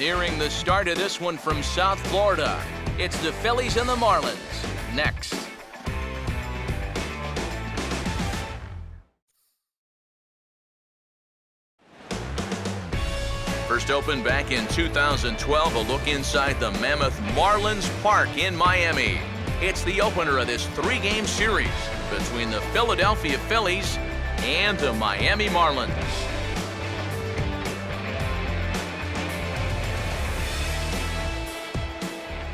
Nearing the start of this one from South Florida, it's the Phillies and the Marlins. Next. First opened back in 2012, a look inside the Mammoth Marlins Park in Miami. It's the opener of this three-game series between the Philadelphia Phillies and the Miami Marlins.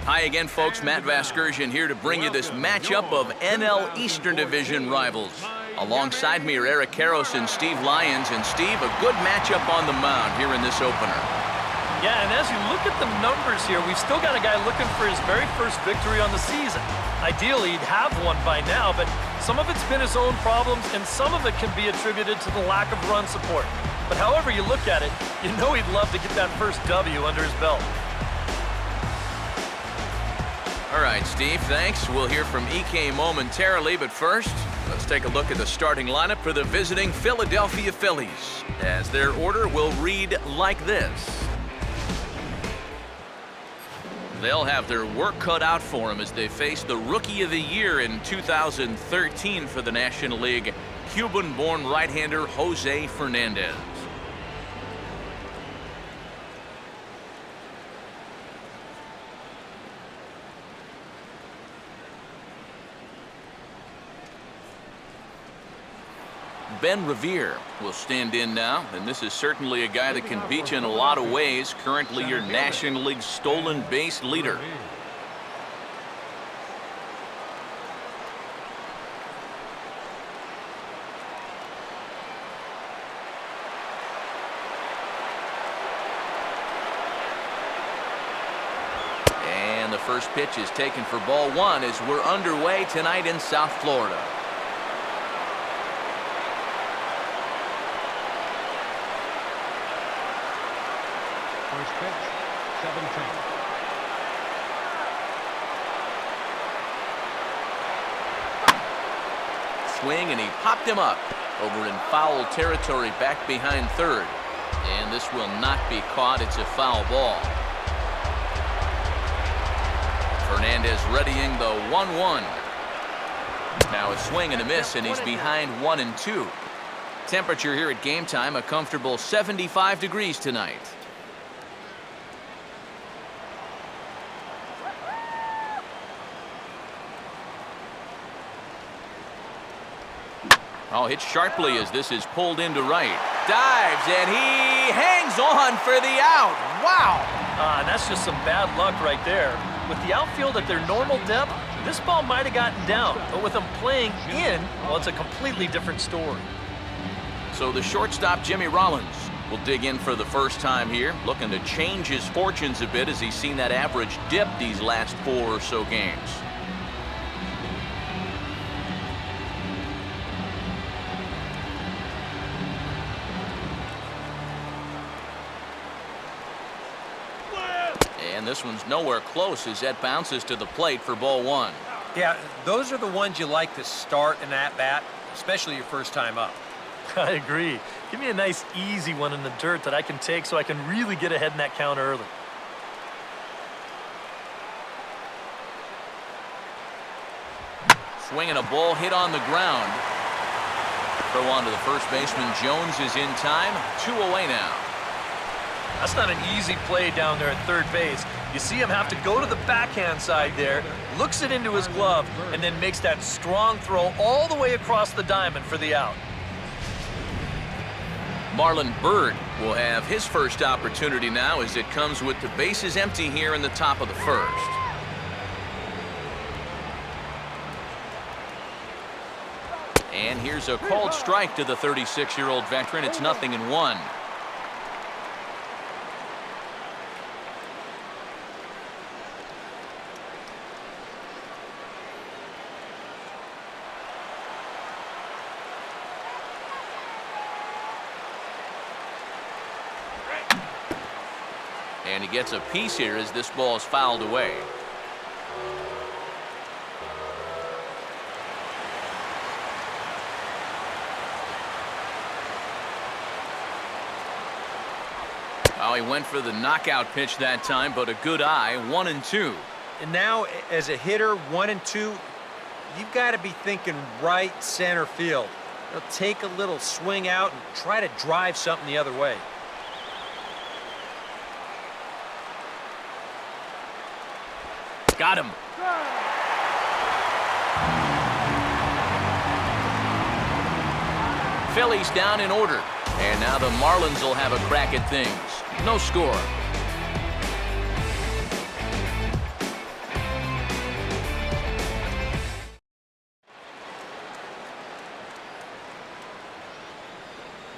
Hi again, folks. Matt Vasgersian here to bring you this matchup of NL Eastern Division rivals. Alongside me are Eric Karros and Steve Lyons. And Steve, a good matchup on the mound here in this opener. Yeah, and as you look at the numbers here, we've still got a guy looking for his very first victory on the season. Ideally, he'd have one by now, but some of it's been his own problems, and some of it can be attributed to the lack of run support. But however you look at it, you know he'd love to get that first W under his belt. All right, Steve, thanks. We'll hear from EK momentarily, but first, let's take a look at the starting lineup for the visiting Philadelphia Phillies, as their order will read like this. They'll have their work cut out for them as they face the Rookie of the Year in 2013 for the National League, Cuban-born right-hander Jose Fernandez. Ben Revere will stand in now, and this is certainly a guy that can beat you in a lot of ways, currently your National League stolen base leader. And the first pitch is taken for ball one as we're underway tonight in South Florida. First pitch, 17. Swing, and he popped him up over in foul territory back behind third. And this will not be caught. It's a foul ball. Fernandez readying the 1-1. Now a swing and a miss, and he's behind 1-2. Temperature here at game time, a comfortable 75 degrees tonight. Oh, hit sharply as this is pulled into right. Dives, and he hangs on for the out. Wow! And that's just some bad luck right there. With the outfield at their normal depth, this ball might have gotten down. But with them playing in, well, it's a completely different story. So the shortstop, Jimmy Rollins, will dig in for the first time here, looking to change his fortunes a bit as he's seen that average dip these last 4 or so games. And this one's nowhere close as that bounces to the plate for ball one. Yeah, those are the ones you like to start in that bat, especially your first time up. I agree. Give me a nice, easy one in the dirt that I can take so I can really get ahead in that count early. Swinging a ball hit on the ground. Throw on to the first baseman. Jones is in time. 2 away now. That's not an easy play down there at third base. You see him have to go to the backhand side there, looks it into his glove, and then makes that strong throw all the way across the diamond for the out. Marlon Byrd will have his first opportunity now as it comes with the bases empty here in the top of the first. And here's a called strike to the 36-year-old veteran. It's 0-1. And he gets a piece here as this ball is fouled away. Oh, he went for the knockout pitch that time, but a good eye, 1-2. And now, as a hitter, 1-2, you've got to be thinking right center field. They'll take a little swing out and try to drive something the other way. Got him. Phillies down in order. And now the Marlins will have a crack at things. No score.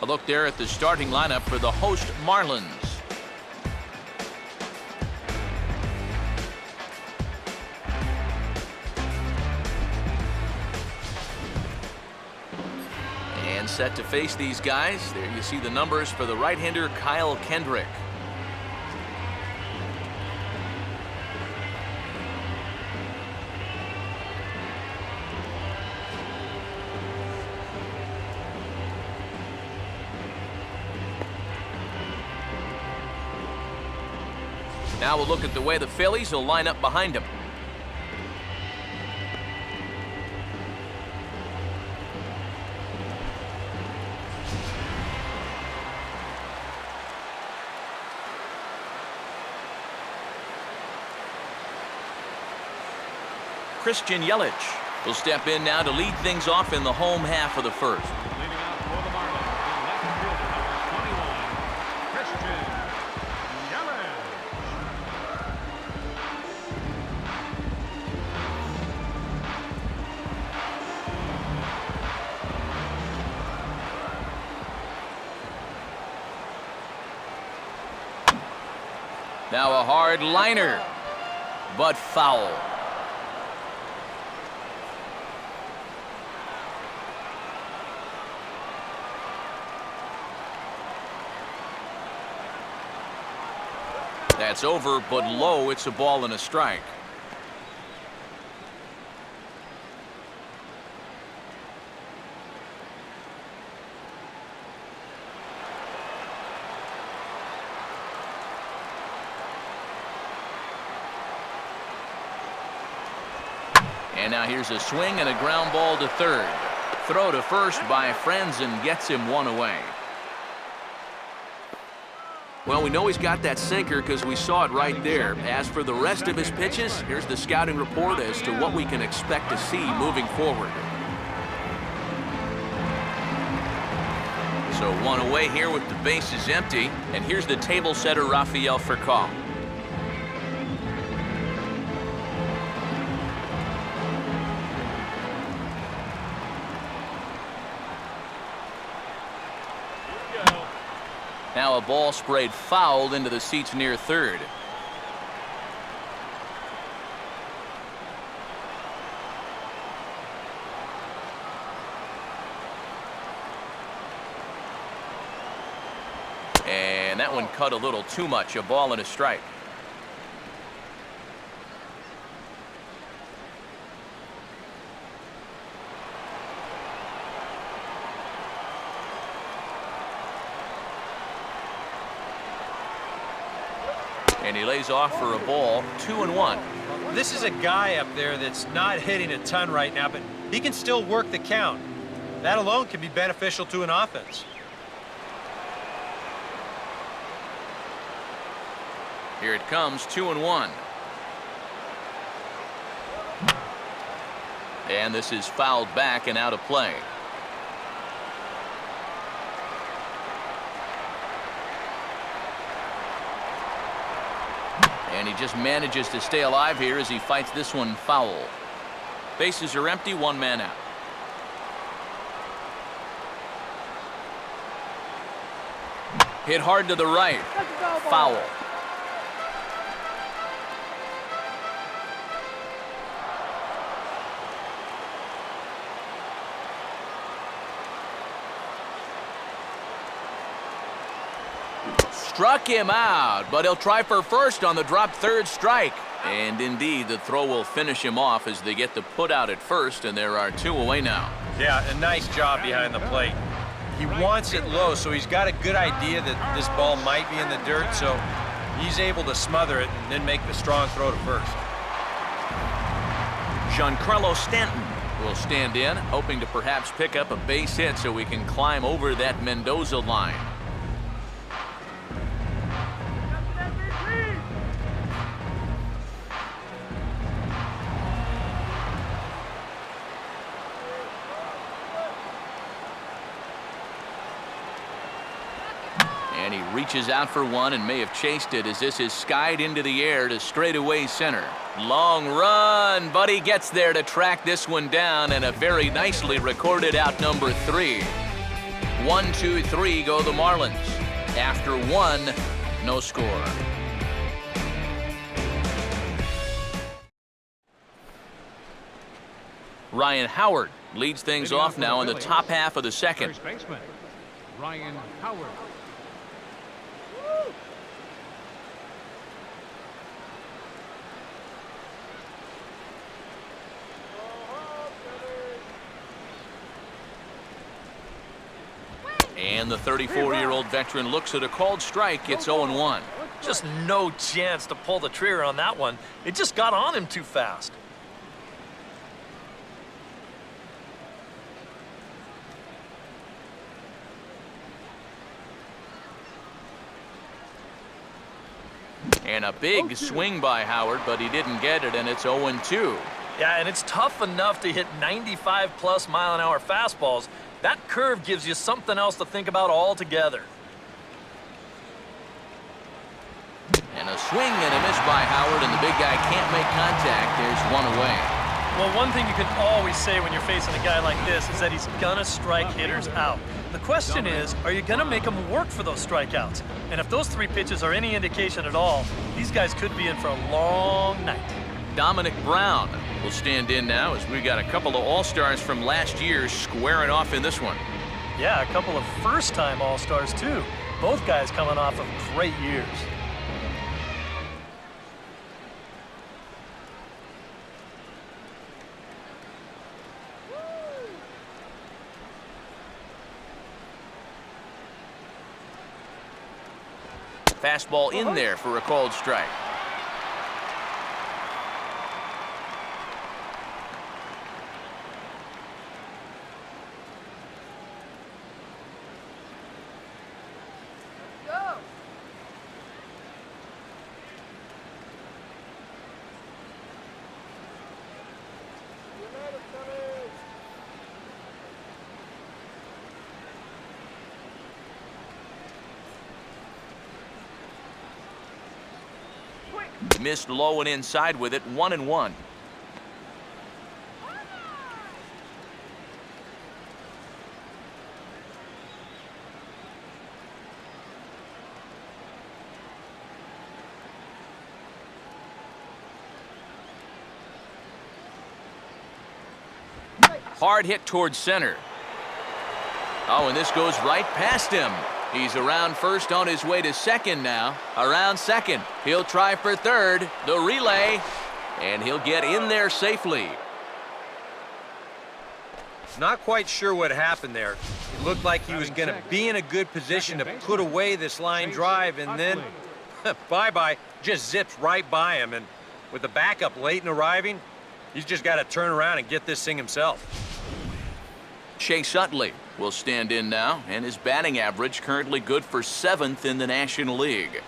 A look there at the starting lineup for the host Marlins. And set to face these guys. There you see the numbers for the right-hander Kyle Kendrick. Now we'll look at the way the Phillies will line up behind him. Christian Yelich will step in now to lead things off in the home half of the first. Leading out for the Marlins, the left fielder, number 21, Christian Yelich. Now a hard liner, but foul. That's over, but low. It's a ball and a strike. And now here's a swing and a ground ball to third. Throw to first by Franzen gets him one away. Well, we know he's got that sinker because we saw it right there. As for the rest of his pitches, here's the scouting report as to what we can expect to see moving forward. So one away here with the bases empty. And here's the table setter, Rafael Furcal. Now a ball sprayed foul into the seats near third. And that one cut a little too much, a ball and a strike. And he lays off for a ball, 2-1. This is a guy up there that's not hitting a ton right now, but he can still work the count. That alone can be beneficial to an offense. Here it comes, 2-1. And this is fouled back and out of play. And he just manages to stay alive here as he fights this one foul. Bases are empty, one man out. Hit hard to the right. Foul. Struck him out, but he'll try for first on the drop third strike. And indeed, the throw will finish him off as they get the put out at first, and there are two away now. Yeah, a nice job behind the plate. He wants it low, so he's got a good idea that this ball might be in the dirt, so he's able to smother it and then make the strong throw to first. Giancarlo Stanton will stand in, hoping to perhaps pick up a base hit so we can climb over that Mendoza line. And he reaches out for one and may have chased it as this is skied into the air to straightaway center. Long run, but he gets there to track this one down, and a very nicely recorded out number 3. 1, 2, 3 go the Marlins. After 1, no score. Ryan Howard leads things off now in the top half of the second. First baseman, Ryan Howard. And the 34-year-old veteran looks at a called strike. It's 0-1. Just no chance to pull the trigger on that one. It just got on him too fast. And a big swing by Howard, but he didn't get it, and it's 0-2. Yeah, and it's tough enough to hit 95+ mile-an-hour fastballs. That curve gives you something else to think about altogether. And a swing and a miss by Howard, and the big guy can't make contact. There's one away. Well, one thing you can always say when you're facing a guy like this is that he's gonna strike hitters out. The question is, are you gonna make him work for those strikeouts? And if those 3 pitches are any indication at all, these guys could be in for a long night. Dominic Brown will stand in now as we got a couple of All-Stars from last year squaring off in this one. Yeah, a couple of first-time All-Stars, too. Both guys coming off of great years. Fastball in there for a called strike. Missed low and inside with it, 1-1. Hard hit towards center. Oh, and this goes right past him. He's around first on his way to second now. Around second. He'll try for third. The relay. And he'll get in there safely. Not quite sure what happened there. It looked like he was going to be in a good position to put away this line drive, and then, bye-bye, just zips right by him. And with the backup late in arriving, he's just got to turn around and get this thing himself. Chase Utley will stand in now, and his batting average currently good for 7th in the National League.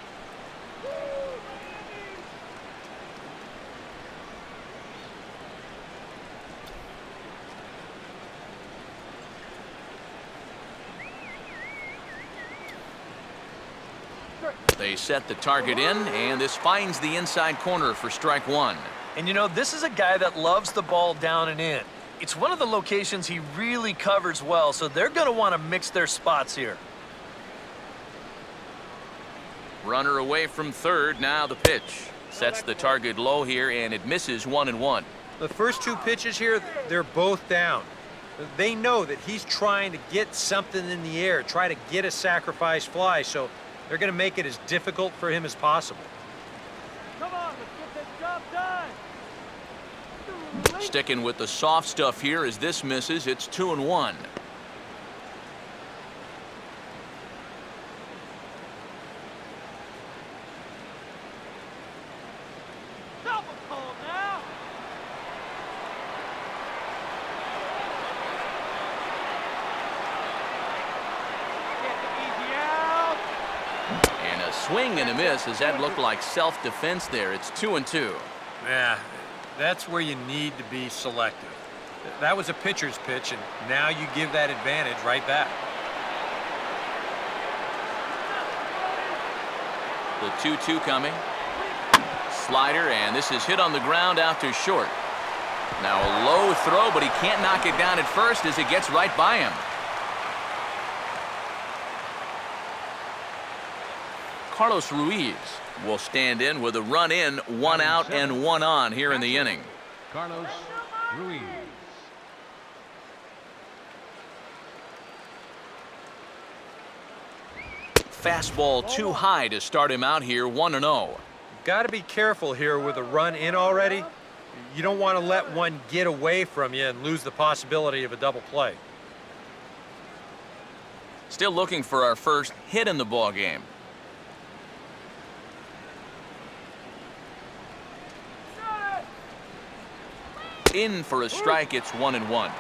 They set the target in, and this finds the inside corner for strike 1. And you know, this is a guy that loves the ball down and in. It's one of the locations he really covers well, so they're going to want to mix their spots here. Runner away from third, now the pitch. Sets the target low here, and it misses 1-1. The first 2 pitches here, they're both down. They know that he's trying to get something in the air, try to get a sacrifice fly, so they're going to make it as difficult for him as possible. Come on, let's get this job done. Sticking with the soft stuff here as this misses, it's 2-1. swing and a miss, as that looked like self-defense there. It's 2-2. Yeah, that's where you need to be selective. That was a pitcher's pitch, and now you give that advantage right back. The 2-2 coming. Slider, and this is hit on the ground out to short. Now a low throw, but he can't knock it down at first as it gets right by him. Carlos Ruiz will stand in with a run in, 1 out and 1 on here in the inning. Carlos Ruiz. Fastball too high to start him out here, 1-0. Got to be careful here with a run in already. You don't want to let one get away from you and lose the possibility of a double play. Still looking for our first hit in the ball game. In for a strike, it's 1-1.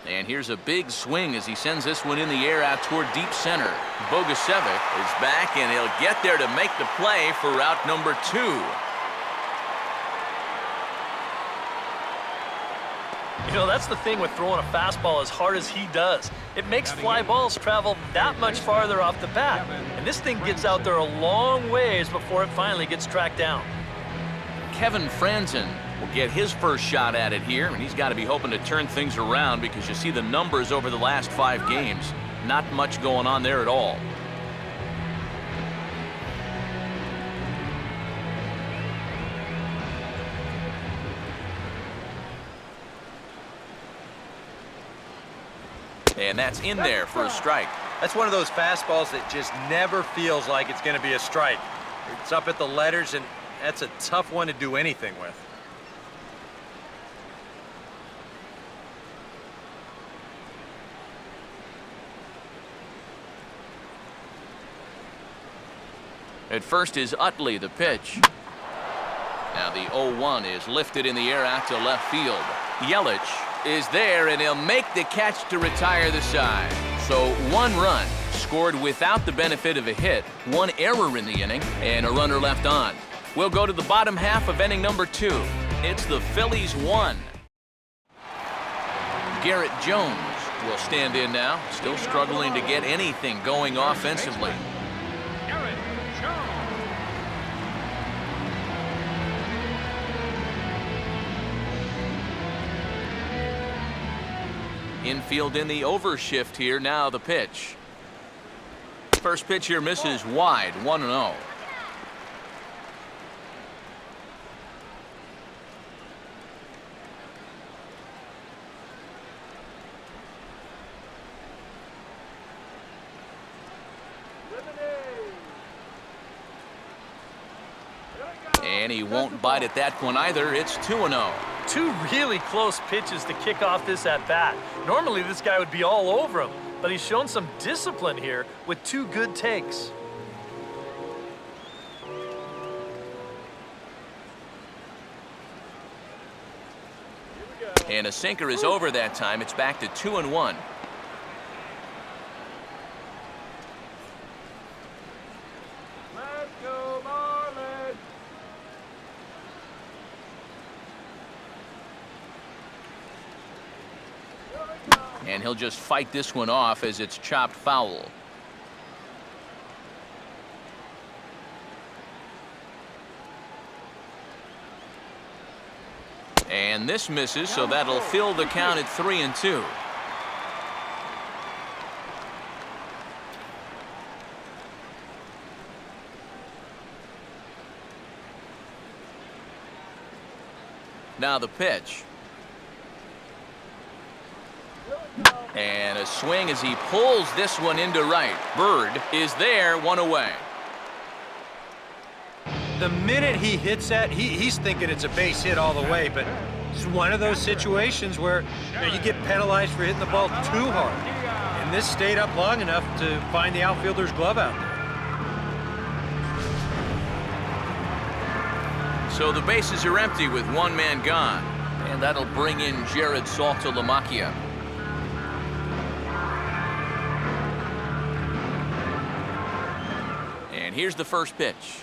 And here's a big swing as he sends this one in the air out toward deep center. Bogusevic is back, and he'll get there to make the play for out number 2. You know, that's the thing with throwing a fastball as hard as he does. It makes fly balls travel that much farther off the bat. And this thing gets out there a long ways before it finally gets tracked down. Kevin Franzen will get his first shot at it here, and he's got to be hoping to turn things around because you see the numbers over the last 5 games. Not much going on there at all. And that's in there for a strike. That's one of those fastballs that just never feels like it's going to be a strike. It's up at the letters, and that's a tough one to do anything with. At first is Utley, the pitch. Now the 0-1 is lifted in the air out to left field. Yelich is there, and he'll make the catch to retire the side. So 1 run scored without the benefit of a hit, 1 error in the inning, and a runner left on. We'll go to the bottom half of inning number 2. It's the Phillies 1. Garrett Jones will stand in now, still struggling to get anything going offensively. Garrett Jones. Infield in the overshift here. Now the pitch. First pitch here misses wide, 1-0. And he won't bite at that one either. It's 2-0. 2 really close pitches to kick off this at-bat. Normally this guy would be all over him, but he's shown some discipline here with 2 good takes. And a sinker is over that time. It's back to 2-1. Let's go, Marlins! And he'll just fight this one off as it's chopped foul. And this misses, so that'll fill the count at 3-2. Now the pitch. And a swing as he pulls this one into right. Bird is there, 1 away. The minute he hits that, he's thinking it's a base hit all the way, but it's one of those situations where you get penalized for hitting the ball too hard. And and this stayed up long enough to find the outfielder's glove out there. So the bases are empty with one man gone. And that'll bring in Jared Saltalamacchia. And here's the first pitch.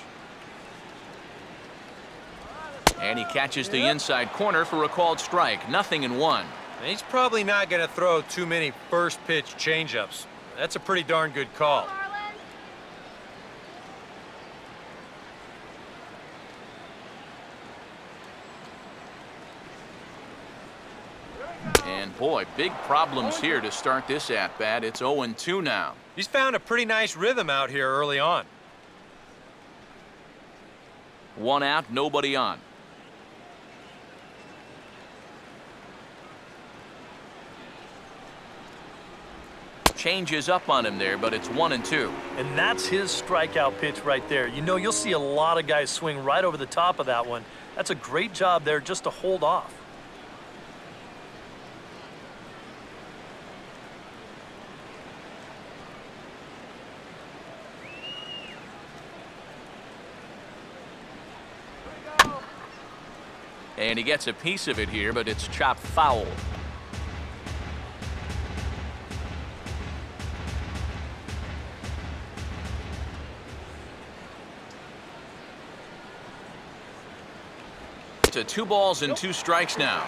And he catches the inside corner for a called strike. 0-1. He's probably not going to throw too many first pitch changeups. That's a pretty darn good call. And boy, big problems here to start this at-bat. It's 0-2 now. He's found a pretty nice rhythm out here early on. 1 out, nobody on. Changes up on him there, but it's 1-2. And that's his strikeout pitch right there. You know, you'll see a lot of guys swing right over the top of that one. That's a great job there just to hold off. And he gets a piece of it here, but it's chopped foul. To 2 balls and 2 strikes now.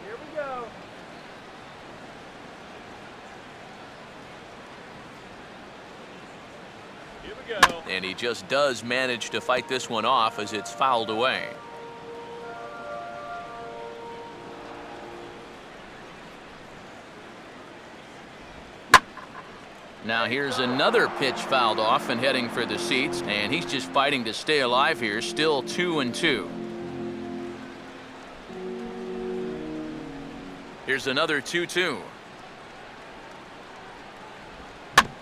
Here we go. Here we go. And he just does manage to fight this one off as it's fouled away. Now here's another pitch fouled off and heading for the seats, and he's just fighting to stay alive here. Still 2-2. Here's another 2-2.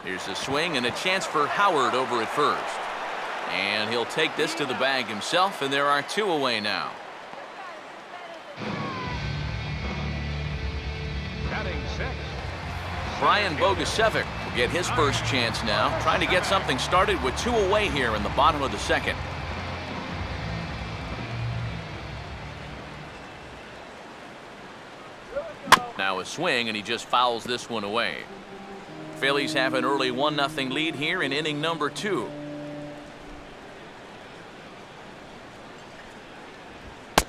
Here's a swing and a chance for Howard over at first. And he'll take this to the bag himself, and there are 2 away now. Batting 6. Brian Bogusevic will get his first chance now, trying to get something started with 2 away here in the bottom of the second. Now a swing, and he just fouls this one away. Phillies have an early 1-0 lead here in inning number 2.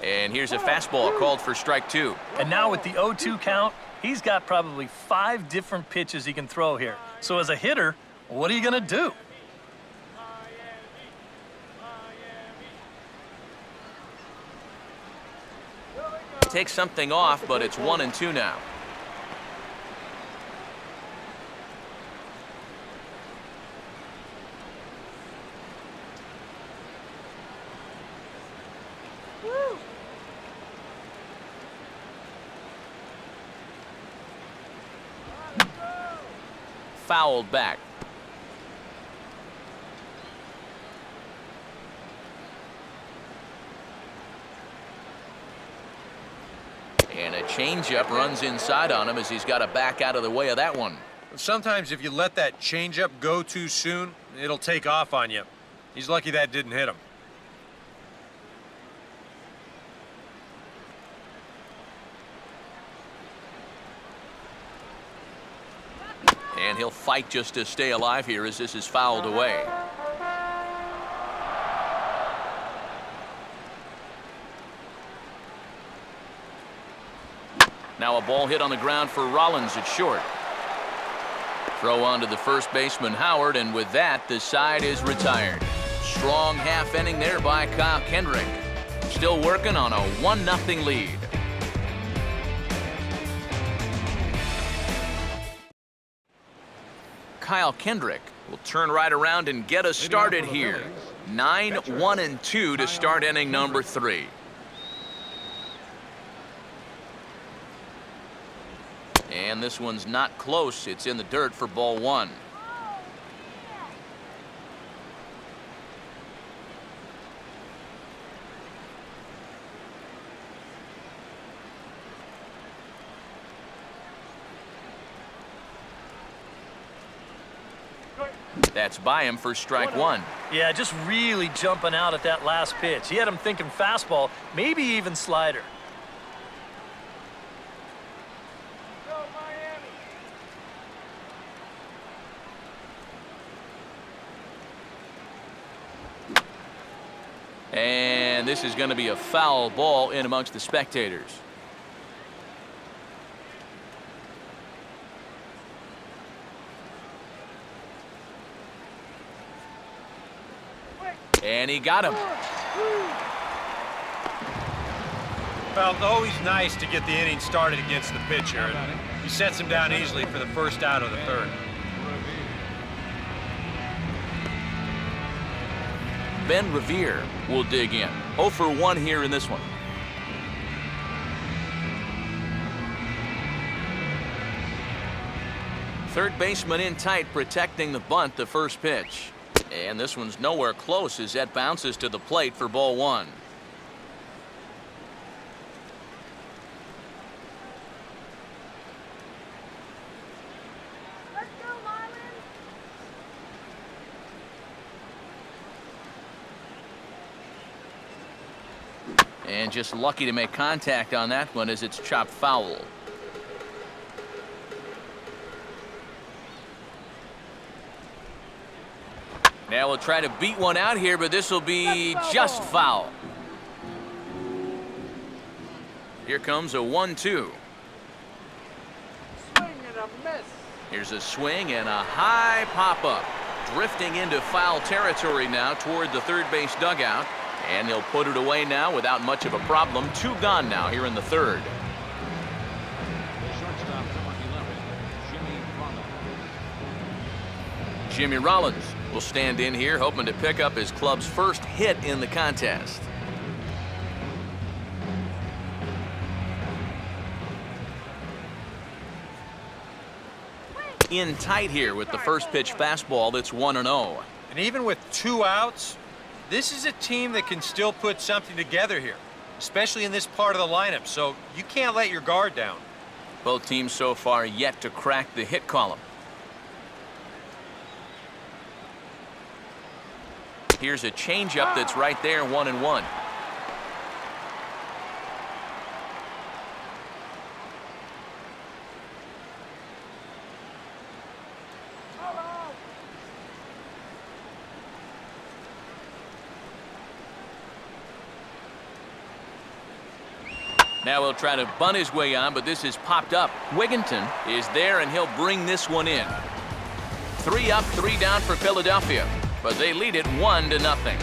And here's a fastball called for strike 2. And now with the 0-2 count, he's got probably 5 different pitches he can throw here. So as a hitter, what are you going to do? Takes something off, but it's 1-2 now. Fouled back. And a changeup runs inside on him as he's got to back out of the way of that one. Sometimes if you let that changeup go too soon, it'll take off on you. He's lucky that didn't hit him. And he'll fight just to stay alive here as this is fouled away. Now a ball hit on the ground for Rollins at short. Throw on to the first baseman Howard, and with that, the side is retired. Strong half inning there by Kyle Kendrick. Still working on a 1-0 lead. Kyle Kendrick will turn right around and get us started here. 9-1-2 to start inning number 3. And this one's not close. It's in the dirt for ball 1. That's by him for strike one. Yeah, just really jumping out at that last pitch. He had him thinking fastball, maybe even slider. And this is going to be a foul ball in amongst the spectators. And he got him. Well, it's always nice to get the inning started against the pitcher. And he sets him down easily for the first out of the third. Ben Revere will dig in. 0 for 1 here in this one. Third baseman in tight, protecting the bunt, the first pitch. And this one's nowhere close as that bounces to the plate for ball one. Let's go, Marlins! And just lucky to make contact on that one as it's chopped foul. Now we'll try to beat one out here, but this will be just foul. Here comes a 1-2. Swing and a miss. Here's a swing and a high pop-up. Drifting into foul territory now toward the third base dugout. And he'll put it away now without much of a problem. 2 gone now here in the third. The shortstop, number 11, Jimmy Rollins. Jimmy Rollins will stand in here hoping to pick up his club's first hit in the contest. In tight here with the first pitch fastball that's 1-0. And even with 2 outs, this is a team that can still put something together here, especially in this part of the lineup, so you can't let your guard down. Both teams so far yet to crack the hit column. Here's a changeup that's right there, 1-1. Now he'll try to bunt his way on, but this is popped up. Wigginton is there, and he'll bring this one in. 3 up, 3 down for Philadelphia, but they lead it 1-0.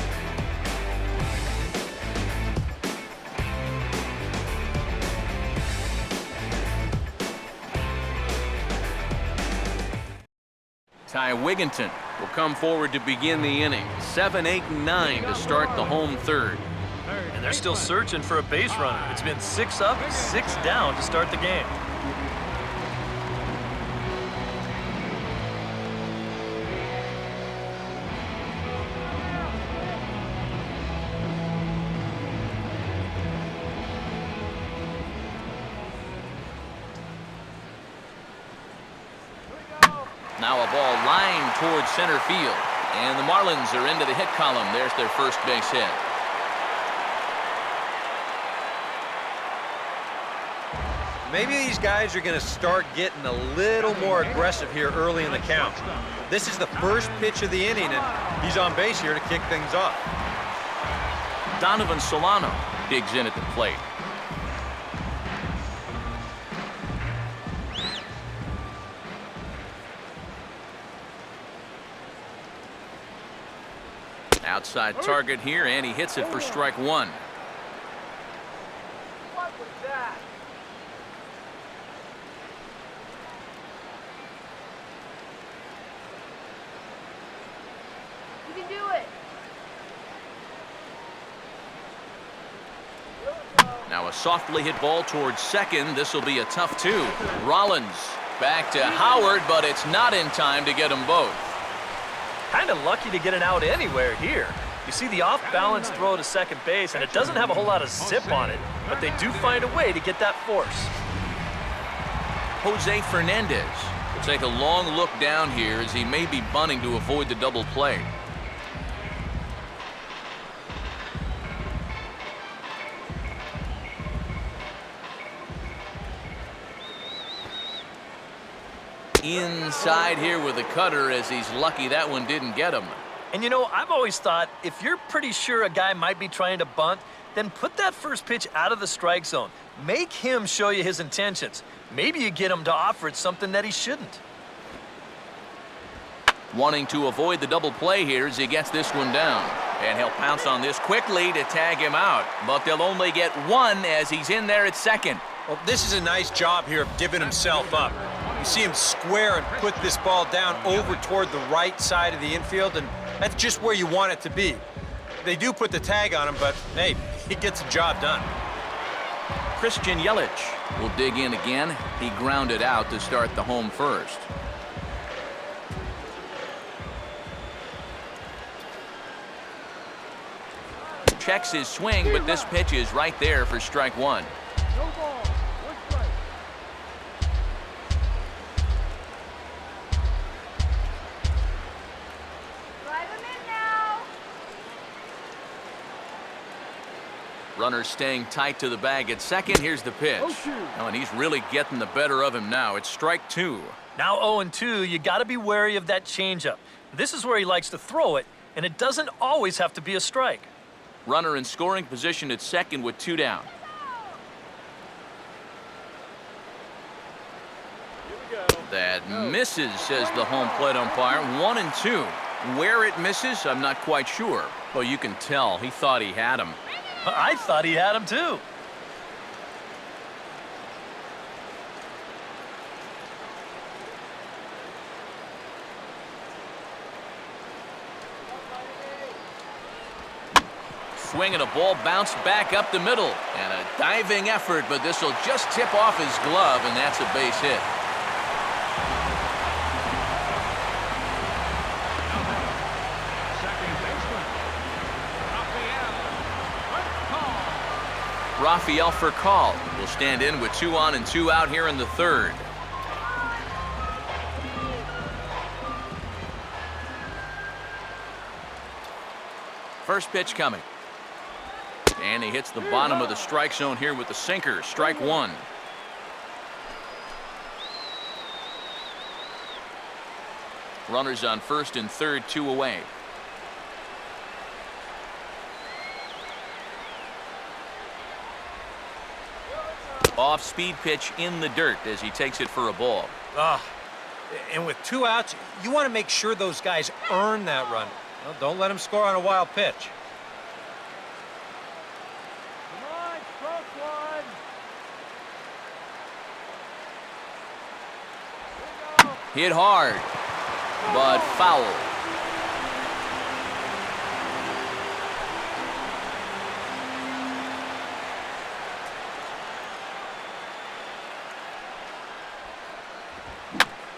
Ty Wigginton will come forward to begin the inning. 7, 8, and 9 to start the home third. And they're still searching for a base runner. It's been 6 up, 6 down to start the game. Now a ball lined towards center field. And the Marlins are into the hit column. There's their first base hit. Maybe these guys are going to start getting a little more aggressive here early in the count. This is the first pitch of the inning, and he's on base here to kick things off. Donovan Solano digs in at the plate. Outside target here, and he hits it for strike one. What was that? You can do it. Now a softly hit ball towards second. This will be a tough 2. Rollins back to Howard, but it's not in time to get them both. Kind of lucky to get an out anywhere here. You see the off-balance throw to second base, and it doesn't have a whole lot of zip on it, but they do find a way to get that force. Jose Fernandez will Take a long look down here as he may be bunting to avoid the double play. Inside here with a cutter as he's lucky that one didn't get him. And you know, I've always thought if you're pretty sure a guy might be trying to bunt, then put that first pitch out of the strike zone. Make him show you his intentions. Maybe you get him to offer it something that he shouldn't. Wanting to avoid the double play here as he gets this one down. And he'll pounce on this quickly to tag him out. But they'll only get one as he's in there at second. Well, this is a nice job here of giving himself up. You see him square and put this ball down over toward the right side of the infield, and that's just where you want it to be. They do put the tag on him, but hey, he gets the job done. Christian Yelich will dig in again. He grounded out to start the home first. Checks his swing, but this pitch is right there for strike one. No ball. One strike. Drive him in now. Runner staying tight to the bag at second. Here's the pitch. Oh, and he's really getting the better of him now. It's strike two. Now 0-2, you got to be wary of that changeup. This is where he likes to throw it, and it doesn't always have to be a strike. Runner in scoring position at second with two down. That misses, says the home plate umpire. 1-2. Where it misses, I'm not quite sure. Well, you can tell he thought he had him. I thought he had him too. Swing and a ball bounced back up the middle. And a diving effort, but this will just tip off his glove, and that's a base hit. Second baseman, Rafael Furcal will stand in with 2 on and 2 out here in the third. First pitch coming. And he hits the bottom of the strike zone here with the sinker. Strike one. Runners on first and third, 2 away. Off-speed pitch in the dirt as he takes it for a ball. And with 2 outs, you want to make sure those guys earn that run. Well, don't let them score on a wild pitch. Come on, stroke one. Hit hard, but foul.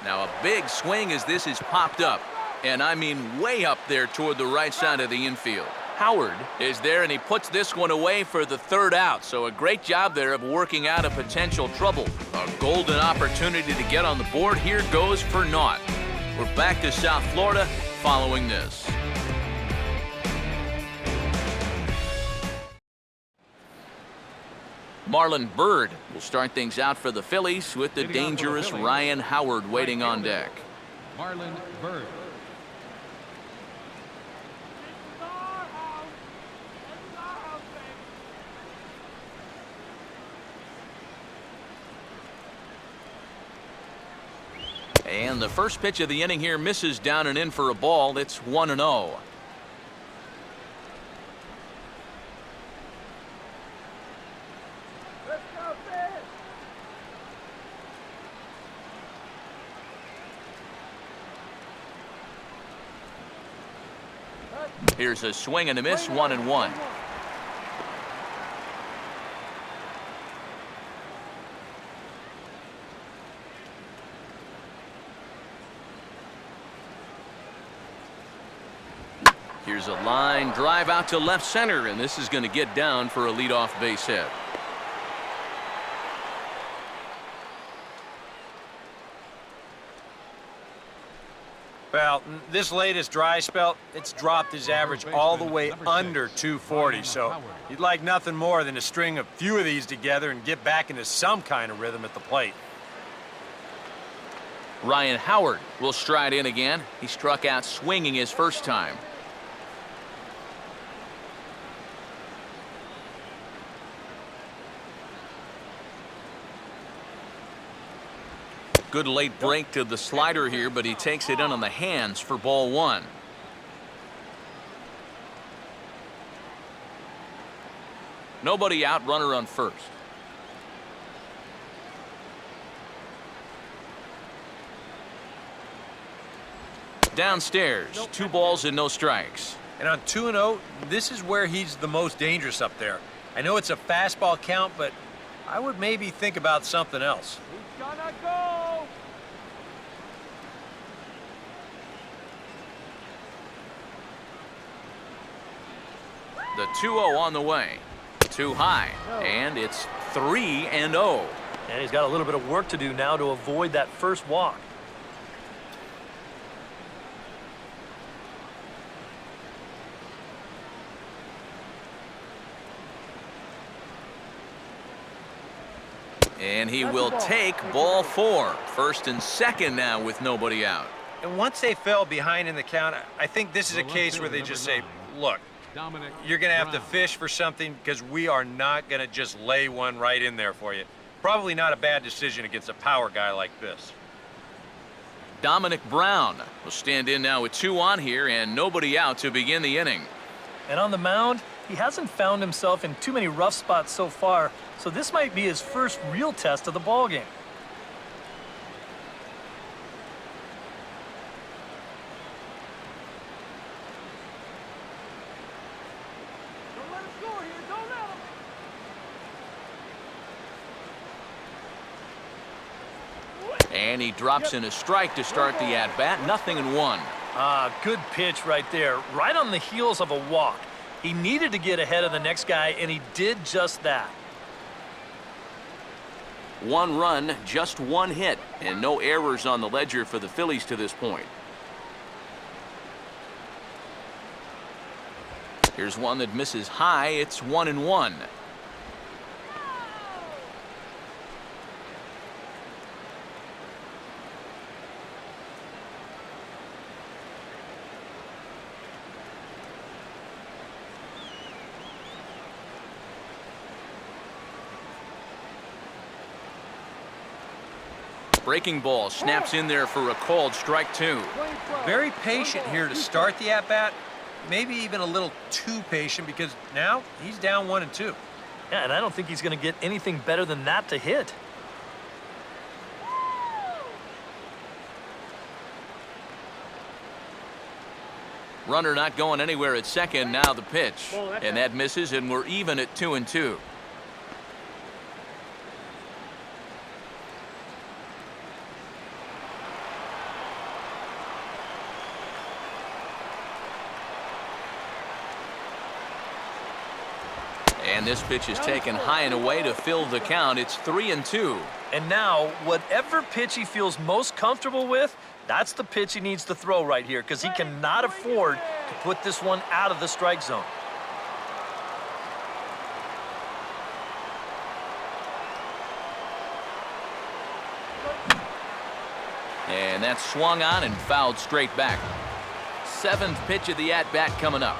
Now a big swing as this is popped up. And I mean way up there toward the right side of the infield. Howard is there, and he puts this one away for the 3rd out. So a great job there of working out a potential trouble. A golden opportunity to get on the board here goes for naught. We're back to South Florida following this. Marlon Byrd will start things out for the Phillies with the dangerous Ryan Howard waiting on deck. Marlon Byrd. And the first pitch of the inning here misses down and in for a ball. It's 1-0. Let's go, Ben. Here's a swing and a miss, 1-1. Here's a line drive out to left center, and this is going to get down for a leadoff base hit. Well, this latest dry spell, it's dropped his average all the way under 240, so you'd like nothing more than to string a few of these together and get back into some kind of rhythm at the plate. Ryan Howard will stride in again. He struck out swinging his first time. Good late break to the slider here, but he takes it in on the hands for ball one. Nobody out, runner on first. Downstairs, 2 balls and no strikes. And on 2-0, this is where he's the most dangerous up there. I know it's a fastball count, but I would maybe think about something else. He's gonna go. The 2-0 on the way. Too high, and it's 3-0. And he's got a little bit of work to do now to avoid that first walk. And he will take ball 4. First and second now with nobody out. And once they fell behind in the count, I think this is a case where they just say, look, you're going to have to fish for something because we are not going to just lay one right in there for you. Probably not a bad decision against a power guy like this. Dominic Brown will stand in now with 2 on here and nobody out to begin the inning. And on the mound, he hasn't found himself in too many rough spots so far, so this might be his first real test of the ballgame. Don't let him score here. Don't let him. And he drops in a strike to start the at-bat. 0-1. Good pitch right there, right on the heels of a walk. He needed to get ahead of the next guy, and he did just that. 1 run, just 1 hit, and no errors on the ledger for the Phillies to this point. Here's one that misses high. It's 1-1. Breaking ball snaps in there for a called strike 2. Very patient here to start the at-bat. Maybe even a little too patient because now he's down 1-2. Yeah, and I don't think he's going to get anything better than that to hit. Runner not going anywhere at second. Now the pitch. And that misses, and we're even at 2-2. And this pitch is taken high and away to fill the count. It's 3-2. And now, whatever pitch he feels most comfortable with, that's the pitch he needs to throw right here because he cannot afford to put this one out of the strike zone. And that's swung on and fouled straight back. 7th pitch of the at-bat coming up.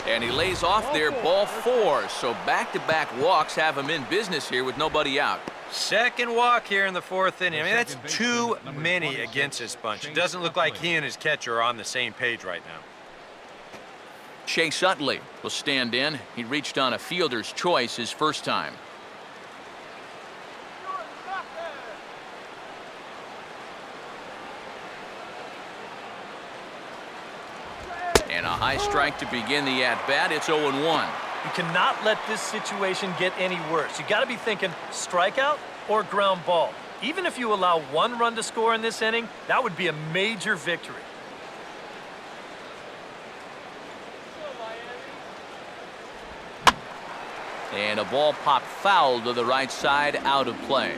And he lays off there, ball 4. So back-to-back walks have him in business here with nobody out. Second walk here in the 4th inning. I mean, that's too many against this bunch. It doesn't look like he and his catcher are on the same page right now. Chase Utley will stand in. He reached on a fielder's choice his first time. And a high strike to begin the at-bat. It's 0-1. You cannot let this situation get any worse. You got to be thinking strikeout or ground ball. Even if you allow 1 run to score in this inning, that would be a major victory. And a ball popped foul to the right side, out of play.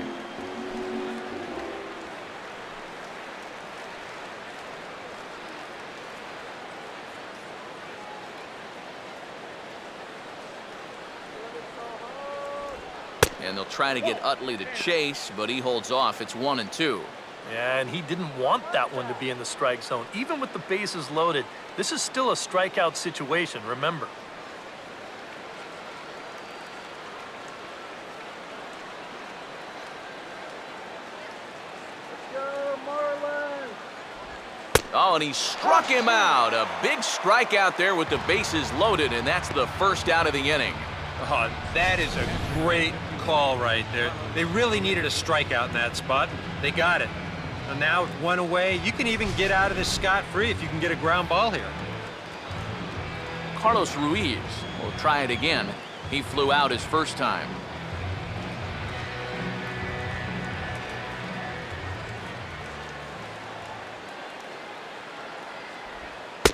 and they'll try to get Utley to chase, but he holds off. It's 1-2. Yeah, and he didn't want that one to be in the strike zone. Even with the bases loaded, this is still a strikeout situation, remember. Go, Marlins! Oh, and he struck him out. A big strikeout there with the bases loaded, and that's the first out of the inning. Oh, that is a great call right there. They really needed a strikeout in that spot. They got it. And now with one away, you can even get out of this scot-free if you can get a ground ball here. Carlos Ruiz will try it again. He flew out his first time.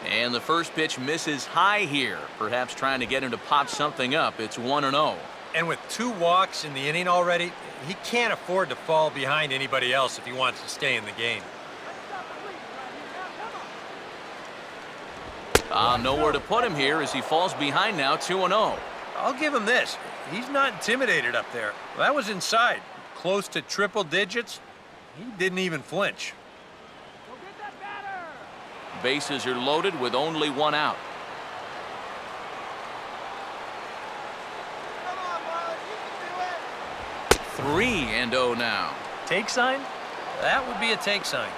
And the first pitch misses high here, perhaps trying to get him to pop something up. It's 1-0. And with 2 walks in the inning already, he can't afford to fall behind anybody else if he wants to stay in the game. Nowhere to put him here as he falls behind now, 2-0. I'll give him this. He's not intimidated up there. Well, that was inside. Close to triple digits. He didn't even flinch. Go get that batter! Bases are loaded with only 1 out. Come on, Marlins, you can do it! 3-0 now. Take sign? That would be a take sign.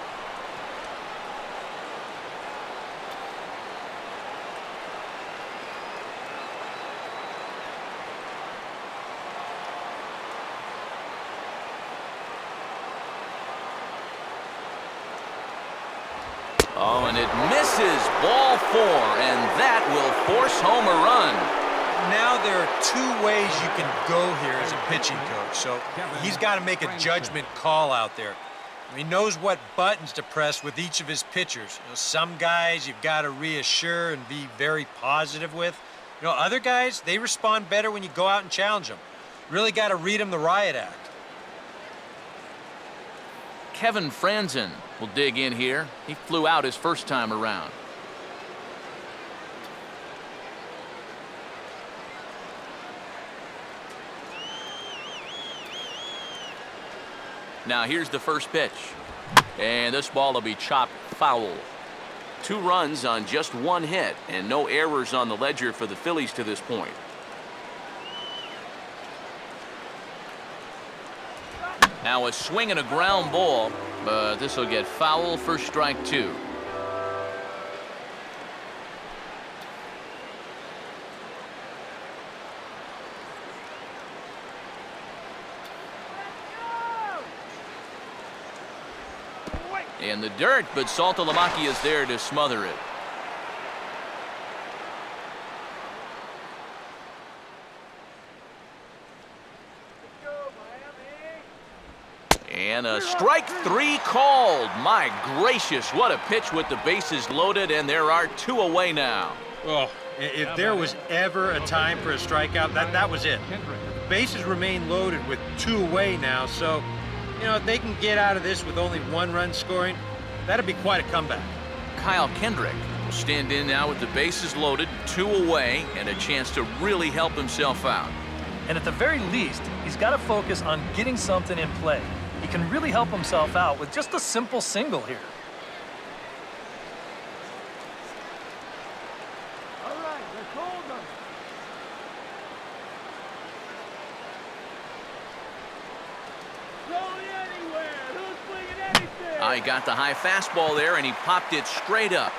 Oh, and it misses. Ball 4, and that will force home a run. Now there are 2 ways you can go here as a pitching coach, so he's got to make a judgment call out there. He knows what buttons to press with each of his pitchers. You know, some guys you've got to reassure and be very positive with. You know, other guys, they respond better when you go out and challenge them. Really got to read them the riot act. Kevin Franzen will dig in here. He flew out his first time around. Now here's the first pitch. And this ball will be chopped foul. 2 runs on just 1 hit, and no errors on the ledger for the Phillies to this point. Now a swing and a ground ball, but this will get foul for strike 2. In the dirt, but Saltalamacchia is there to smother it. And a strike 3 called. My gracious, what a pitch with the bases loaded, and there are 2 away now. Oh, if there was ever a time for a strikeout, that was it. The bases remain loaded with 2 away now, so, you know, if they can get out of this with only 1 run scoring, that'd be quite a comeback. Kyle Kendrick will stand in now with the bases loaded, 2 away, and a chance to really help himself out. And at the very least, he's got to focus on getting something in play. He can really help himself out with just a simple single here. All right, let's hold them. Going anywhere. Who's swinging anything? He got the high fastball there, and he popped it straight up,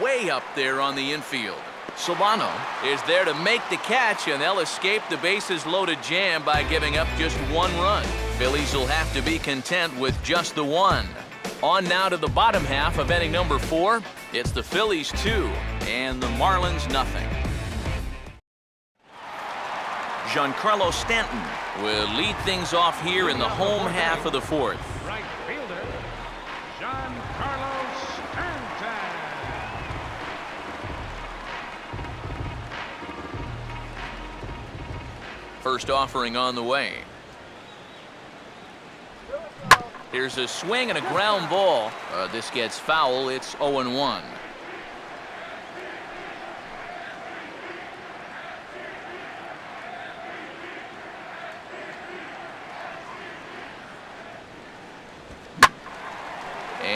way up there on the infield. Solano is there to make the catch, and they'll escape the bases loaded jam by giving up just 1 run. Phillies will have to be content with just the 1. On now to the bottom half of inning number 4. It's the Phillies 2 and the Marlins nothing. Giancarlo Stanton will lead things off here in the home half of the 4th. Right fielder, Giancarlo Stanton. First offering on the way. Here's a swing and a ground ball. This gets foul. It's 0-1.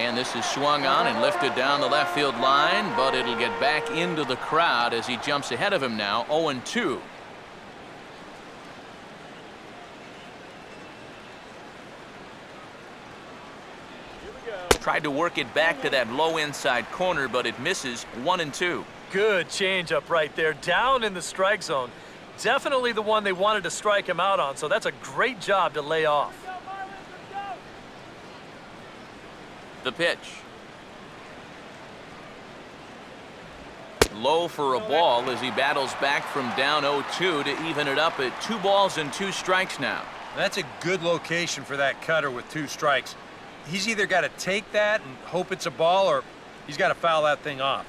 And this is swung on and lifted down the left field line, but it'll get back into the crowd as he jumps ahead of him now, 0-2. Tried to work it back to that low inside corner, but it misses, 1-2. Good changeup right there, down in the strike zone. Definitely the one they wanted to strike him out on, so that's a great job to lay off. The pitch. Low for a ball as he battles back from down 0-2 to even it up at 2 balls and 2 strikes now. That's a good location for that cutter with 2 strikes. He's either got to take that and hope it's a ball, or he's got to foul that thing off.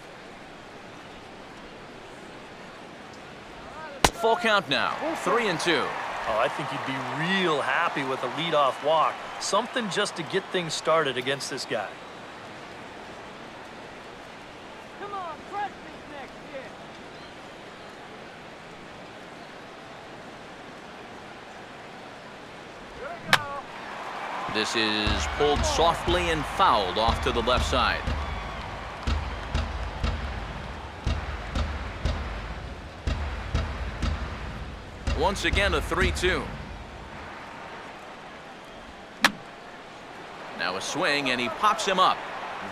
Full count now, 3-2. Oh, I think he'd be real happy with a leadoff walk. Something just to get things started against this guy. Come on, crush this next pitch. Here we go. This is pulled softly and fouled off to the left side. Once again, a 3-2. Now a swing, and he pops him up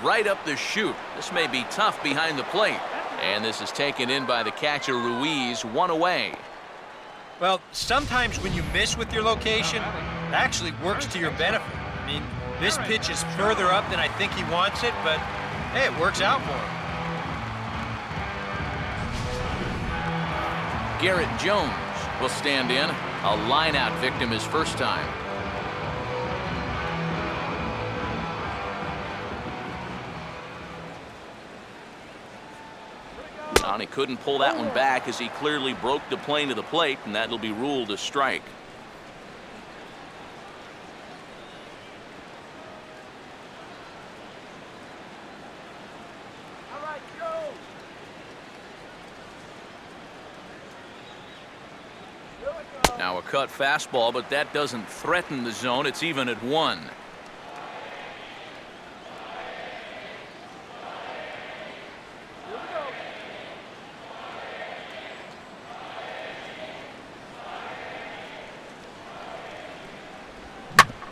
right up the chute. This may be tough behind the plate. And this is taken in by the catcher, Ruiz, 1 away. Well, sometimes when you miss with your location, it actually works to your benefit. I mean, this pitch is further up than I think he wants it, but hey, it works out for him. Garrett Jones will stand in. A line-out victim his first time. And he couldn't pull that one back as he clearly broke the plane of the plate, and that'll be ruled a strike. All right, go. Here we go. Now a cut fastball, but that doesn't threaten the zone. It's even at 1.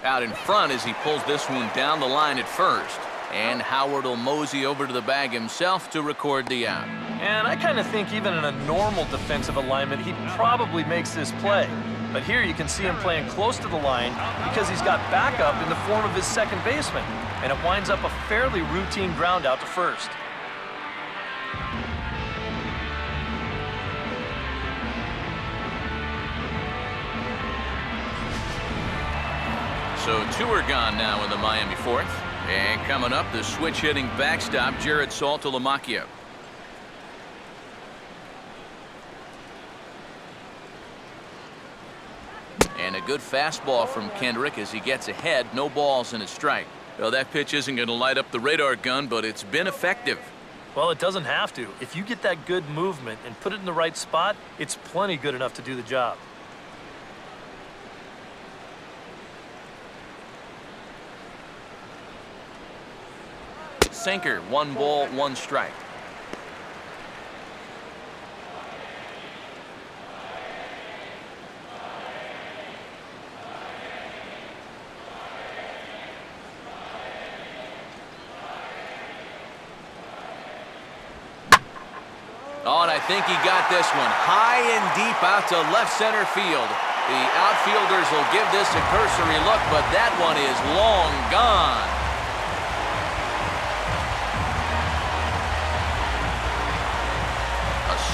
Out in front as he pulls this one down the line at first. And Howard will mosey over to the bag himself to record the out. And I kind of think even in a normal defensive alignment, he probably makes this play. But here you can see him playing close to the line because he's got backup in the form of his second baseman. And it winds up a fairly routine ground out to first. So 2 are gone now in the Miami 4th. And coming up, the switch-hitting backstop, Jared Saltalamacchia. And a good fastball from Kendrick as he gets ahead. No balls and a strike. Well, that pitch isn't going to light up the radar gun, but it's been effective. Well, it doesn't have to. If you get that good movement and put it in the right spot, it's plenty good enough to do the job. Sinker, 1 ball, 1 strike. Oh, and I think he got this one high and deep out to left center field. The outfielders will give this a cursory look, but that one is long gone.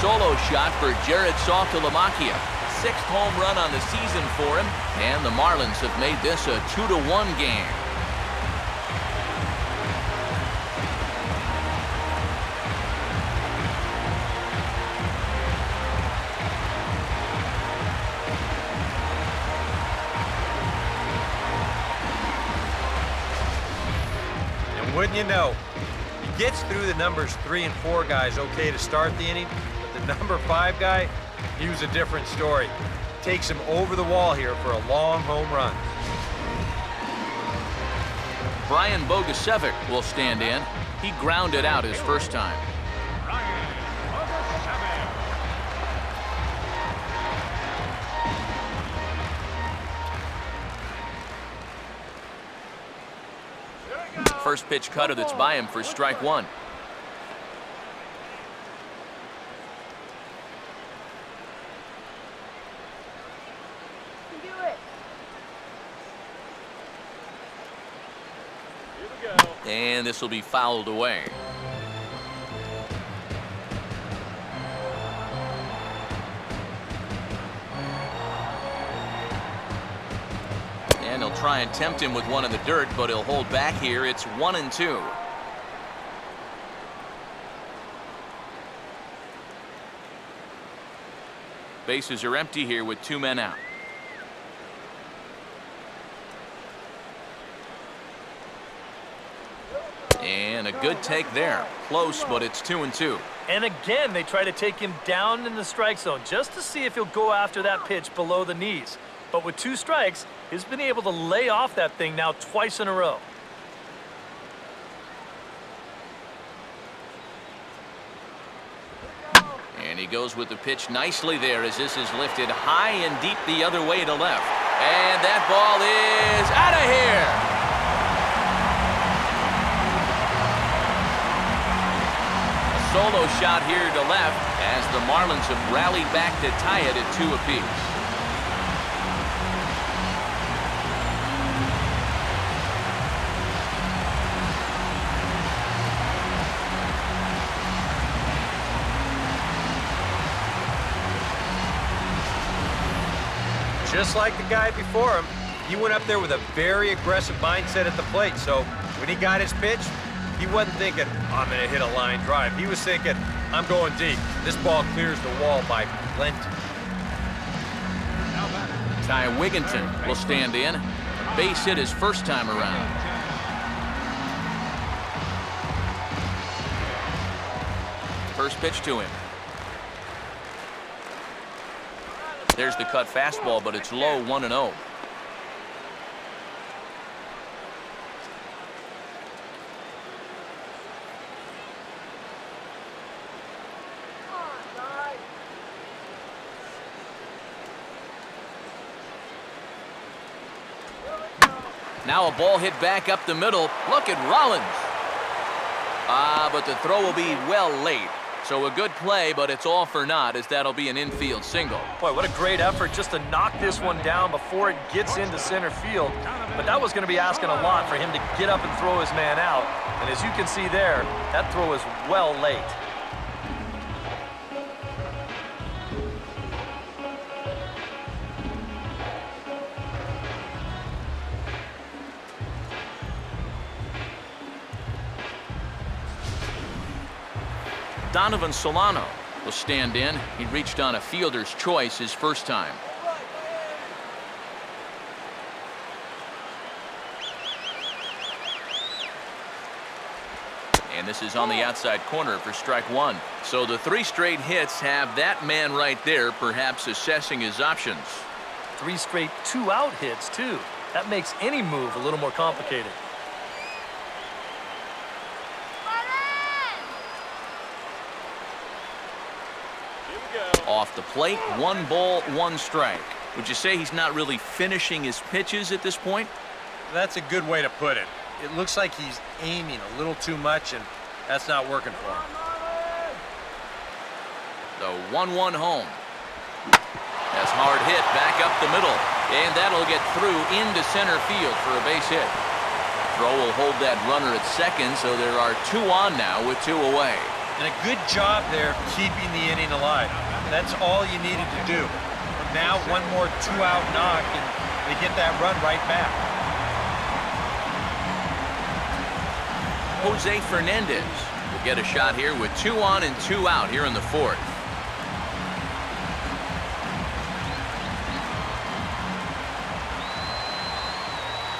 Solo shot for Jared Saltalamacchia. 6th home run on the season for him, and the Marlins have made this a 2-1 game. And wouldn't you know, he gets through the numbers 3 and 4 guys okay to start the inning. The number 5 guy, he was a different story. Takes him over the wall here for a long home run. Brian Bogusevic will stand in. He grounded out his first time. Brian Bogusevic. First pitch cutter that's by him for strike one. And this will be fouled away. And he'll try and tempt him with one in the dirt, but he'll hold back here. It's 1-2. Bases are empty here with 2 men out. And a good take there. Close, but it's 2-2. And again, they try to take him down in the strike zone just to see if he'll go after that pitch below the knees. But with 2 strikes, he's been able to lay off that thing now twice in a row. And he goes with the pitch nicely there as this is lifted high and deep the other way to left. And that ball is out of here. Solo shot here to left as the Marlins have rallied back to tie it at 2 apiece. Just like the guy before him, he went up there with a very aggressive mindset at the plate. So when he got his pitch, he wasn't thinking, I'm going to hit a line drive. He was thinking, I'm going deep. This ball clears the wall by plenty. Ty Wigginton will stand in. Base hit his first time around. First pitch to him. There's the cut fastball, but it's low, 1-0. Now a ball hit back up the middle. Look at Rollins. But the throw will be well late. So a good play, but it's all for naught as that'll be an infield single. Boy, what a great effort just to knock this one down before it gets into center field. But that was going to be asking a lot for him to get up and throw his man out. And as you can see there, that throw is well late. Donovan Solano will stand in. He reached on a fielder's choice his first time. And this is on the outside corner for strike one. So the 3 straight hits have that man right there, perhaps assessing his options. 3 straight 2-out hits, too. That makes any move a little more complicated. Off the plate, 1 ball, 1 strike. Would you say he's not really finishing his pitches at this point? That's a good way to put it. It looks like he's aiming a little too much, and that's not working for him. The 1-1 home. That's hard hit back up the middle, and that'll get through into center field for a base hit. Throw will hold that runner at second, so there are 2 on now with 2 away. And a good job there keeping the inning alive. That's all you needed to do. From now, 1 more 2-out knock, and they get that run right back. Jose Fernandez will get a shot here with 2 on and 2 out here in the 4th.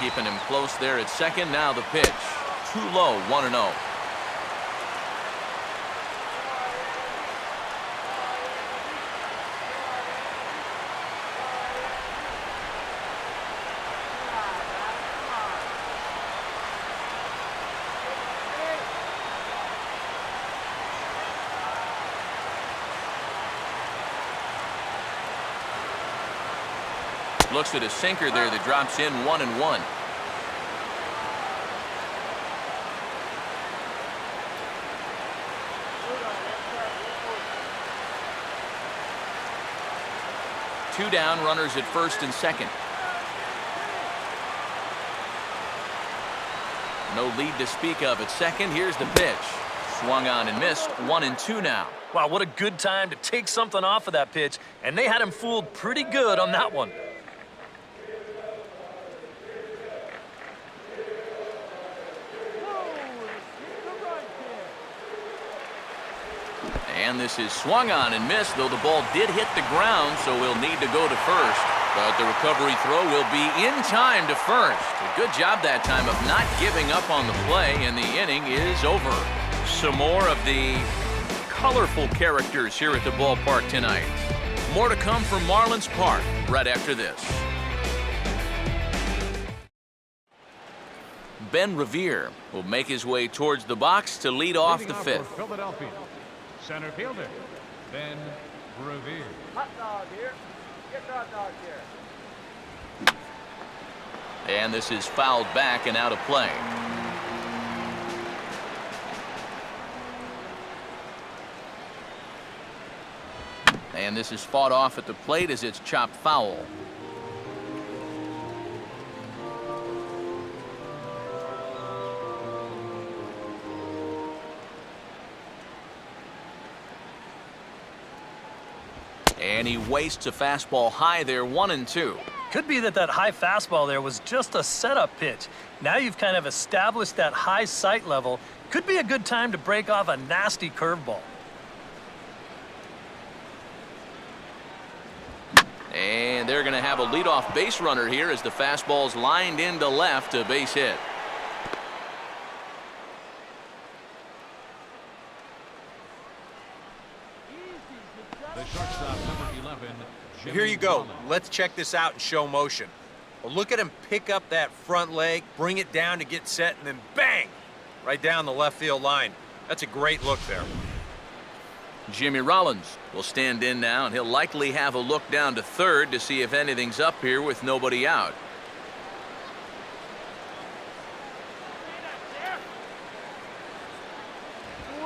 Keeping him close there at second. Now the pitch. Too low, 1-0. Looks at a sinker there that drops in 1-1. Two down, runners at first and second. No lead to speak of at second. Here's the pitch. Swung on and missed. 1-2 now. Wow, what a good time to take something off of that pitch, and they had him fooled pretty good on that one. And this is swung on and missed, though the ball did hit the ground, so we'll need to go to first. But the recovery throw will be in time to first. A good job that time of not giving up on the play, and the inning is over. Some more of the colorful characters here at the ballpark tonight. More to come from Marlins Park right after this. Ben Revere will make his way towards the box to lead off the fifth. Philadelphia, center fielder, Ben Revere. Hot dog here. Get the hot dog here. And this is fouled back and out of play. And this is fought off at the plate as it's chopped foul. And he wastes a fastball high there, 1-2. Could be that high fastball there was just a setup pitch. Now you've kind of established that high sight level. Could be a good time to break off a nasty curveball. And they're going to have a leadoff base runner here as the fastball's lined into left, a base hit. The shortstop, number 11. Here you go. Let's check this out in show motion. Well, look at him pick up that front leg, bring it down to get set, and then bang! Right down the left field line. That's a great look there. Jimmy Rollins will stand in now, and he'll likely have a look down to third to see if anything's up here with nobody out.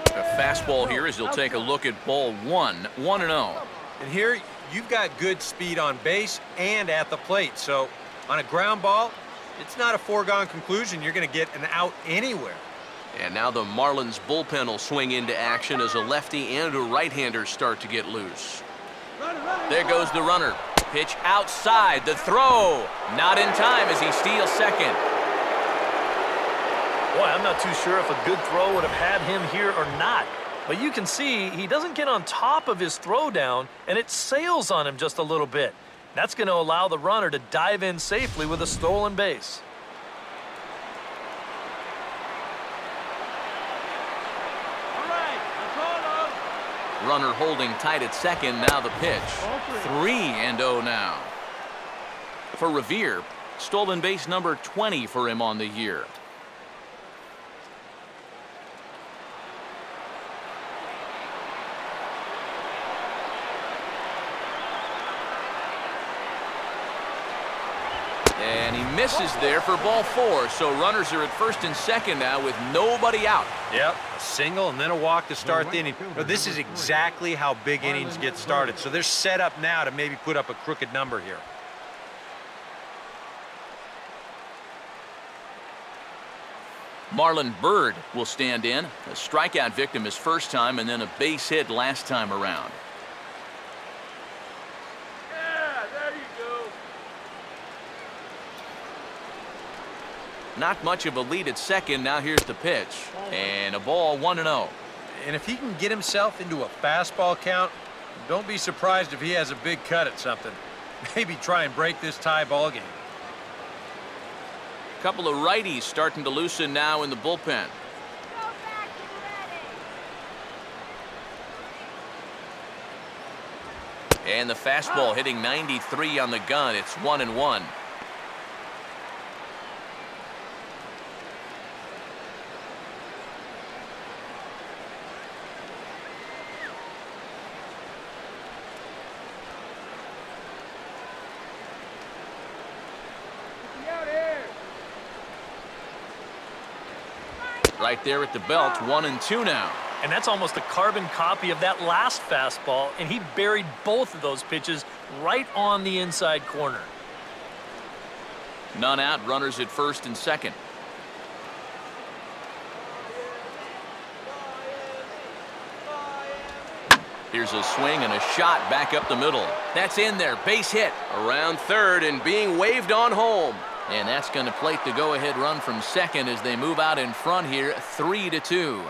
A fastball here as he'll take a look at ball one, 1-0. And here, you've got good speed on base and at the plate. So on a ground ball, it's not a foregone conclusion you're going to get an out anywhere. And now the Marlins bullpen will swing into action as a lefty and a right-hander start to get loose. There goes the runner. Pitch outside. The throw. Not in time as he steals second. Boy, I'm not too sure if a good throw would have had him here or not. But you can see he doesn't get on top of his throw down, and it sails on him just a little bit. That's going to allow the runner to dive in safely with a stolen base. Runner holding tight at second. Now the pitch. 3-0 now. For Revere, stolen base number 20 for him on the year. And he misses there for ball 4. So runners are at first and second now with nobody out. Yep, a single and then a walk to start the inning. Now, this is exactly how big innings get started. So they're set up now to maybe put up a crooked number here. Marlon Byrd will stand in. A strikeout victim his first time and then a base hit last time around. Not much of a lead at second. Now here's the pitch. And a ball, 1-0. And if he can get himself into a fastball count, don't be surprised if he has a big cut at something. Maybe try and break this tie ball game. A couple of righties starting to loosen now in the bullpen. And the fastball hitting 93 on the gun. It's 1-1. Right there at the belt, 1-2 now. And that's almost a carbon copy of that last fastball, and he buried both of those pitches right on the inside corner. None out, runners at first and second. Here's a swing and a shot back up the middle. That's in there, base hit. Around third and being waved on home. And that's going to plate the go-ahead run from second as they move out in front here, 3-2.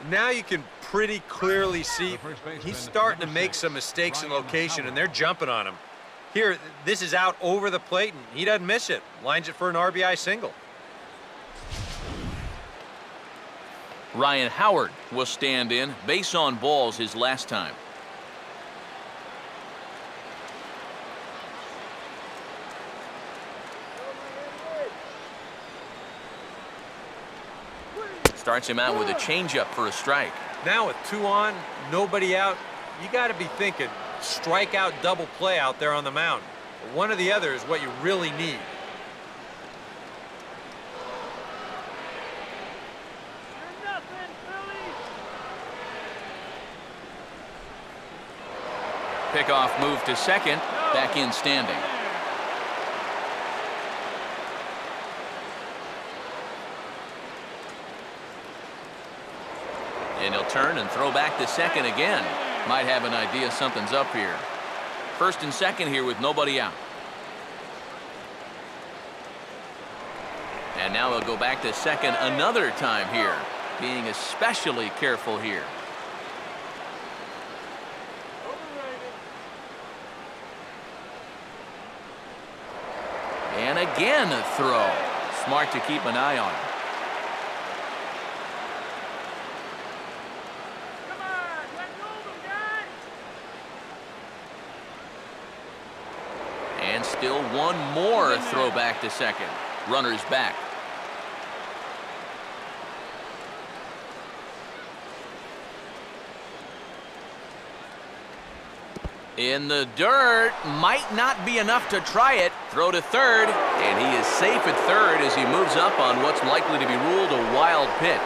Now you can pretty clearly see he's starting to make some mistakes in location, and they're jumping on him. Here, this is out over the plate, and he doesn't miss it. Lines it for an RBI single. Ryan Howard will stand in. Base on balls his last time. Starts him out with a changeup for a strike. Now with 2 on, nobody out, you got to be thinking strikeout double play out there on the mound. One or the other is what you really need. Pickoff move to second, back in standing. And he'll turn and throw back to second again. Might have an idea something's up here. First and second here with nobody out. And now he'll go back to second another time here, being especially careful here. And again a throw. Smart to keep an eye on it. And still one more throw back to second. Runners back. In the dirt, might not be enough to try it. Throw to third, and he is safe at third as he moves up on what's likely to be ruled a wild pitch.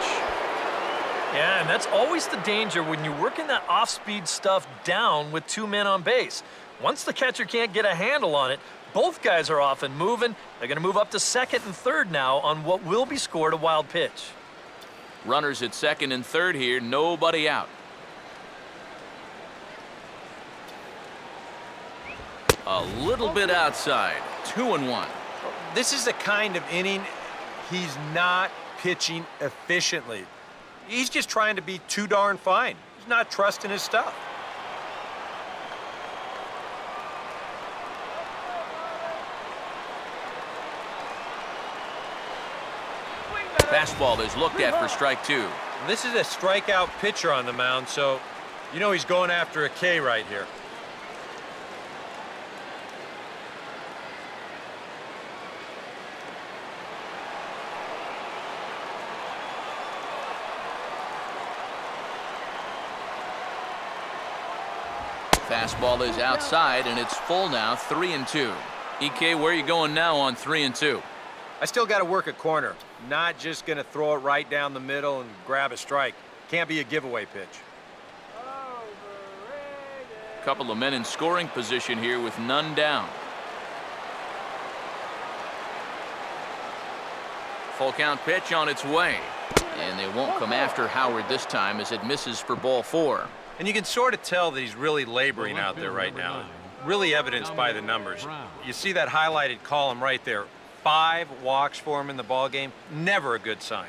Yeah, and that's always the danger when you're working that off-speed stuff down with 2 men on base. Once the catcher can't get a handle on it, both guys are off and moving. They're going to move up to second and third now on what will be scored a wild pitch. Runners at second and third here, nobody out. A little bit outside, 2-1. This is the kind of inning he's not pitching efficiently. He's just trying to be too darn fine. He's not trusting his stuff. Fastball is looked at for strike 2. This is a strikeout pitcher on the mound, so you know he's going after a K right here. Fastball is outside, and it's full now, 3-2. EK, where are you going now on 3-2? I still got to work a corner. Not just going to throw it right down the middle and grab a strike. Can't be a giveaway pitch. Couple of men in scoring position here with none down. Full count pitch on its way. And they won't come after Howard this time as it misses for ball 4. And you can sort of tell that he's really laboring out there right now. Really evidenced by the numbers. You see that highlighted column right there. 5 walks for him in the ballgame. Never a good sign.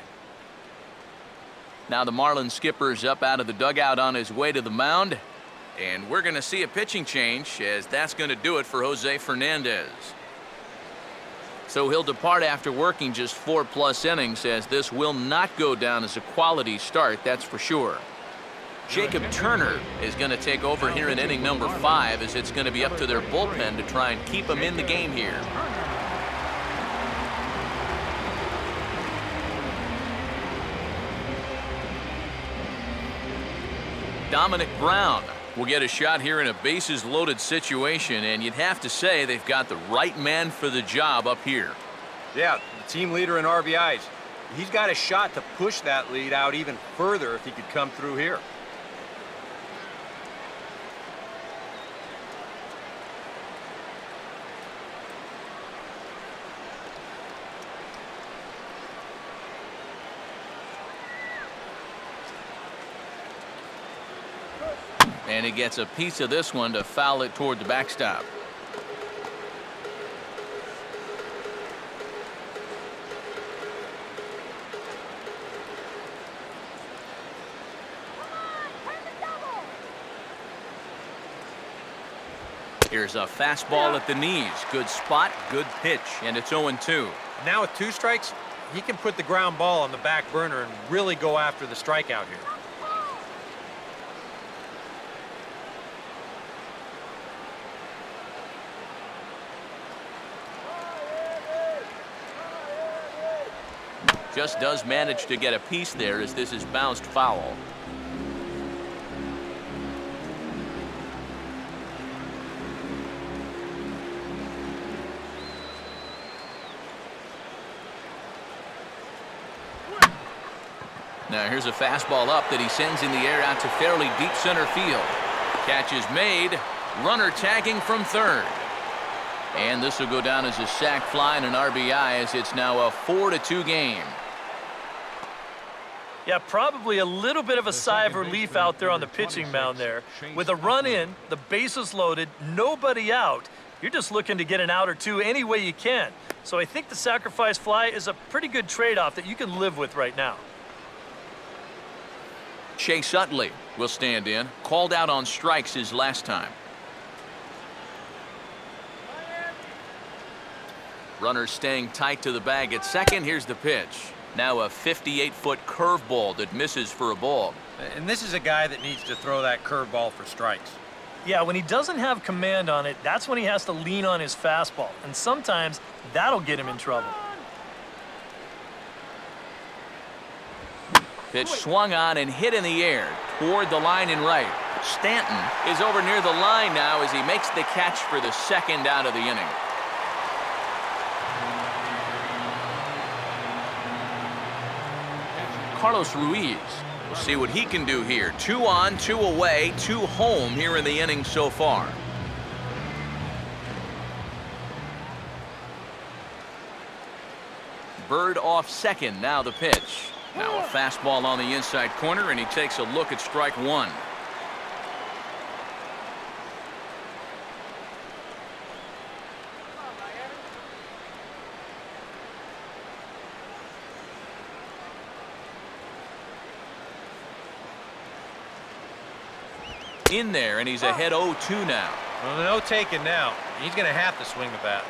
Now the Marlins skipper's up out of the dugout on his way to the mound. And we're going to see a pitching change, as that's going to do it for Jose Fernandez. So he'll depart after working just 4+ innings, as this will not go down as a quality start, that's for sure. Jacob Turner is going to take over here in inning number 5, as it's going to be up to their bullpen to try and keep him in the game here. Dominic Brown will get a shot here in a bases-loaded situation, and you'd have to say they've got the right man for the job up here. Yeah, the team leader in RBIs. He's got a shot to push that lead out even further if he could come through here. And he gets a piece of this one to foul it toward the backstop. Here's a fastball at the knees. Good spot, good pitch, and it's 0-2. Now with 2 strikes, he can put the ground ball on the back burner and really go after the strikeout here. Just does manage to get a piece there as this is bounced foul. Now here's a fastball up that he sends in the air out to fairly deep center field. Catch is made. Runner tagging from third. And this will go down as a sac fly and an RBI as it's now a 4-2 game. Yeah, probably a little bit of a sigh of relief out there on the pitching mound there. With a run in, the bases loaded, nobody out. You're just looking to get an out or two any way you can. So I think the sacrifice fly is a pretty good trade-off that you can live with right now. Chase Utley will stand in. Called out on strikes his last time. Runner staying tight to the bag at second. Here's the pitch. Now a 58-foot curveball that misses for a ball. And this is a guy that needs to throw that curveball for strikes. Yeah, when he doesn't have command on it, that's when he has to lean on his fastball. And sometimes that'll get him in trouble. Pitch swung on and hit in the air toward the line and right. Stanton is over near the line now as he makes the catch for the second out of the inning. Carlos Ruiz. We'll see what he can do here. 2 on, 2 away, 2 home here in the inning so far. Bird off second. Now the pitch. Now a fastball on the inside corner, and he takes a look at strike 1. In there, and he's ahead 0-2 now. Well, no taking now. He's going to have to swing the bat.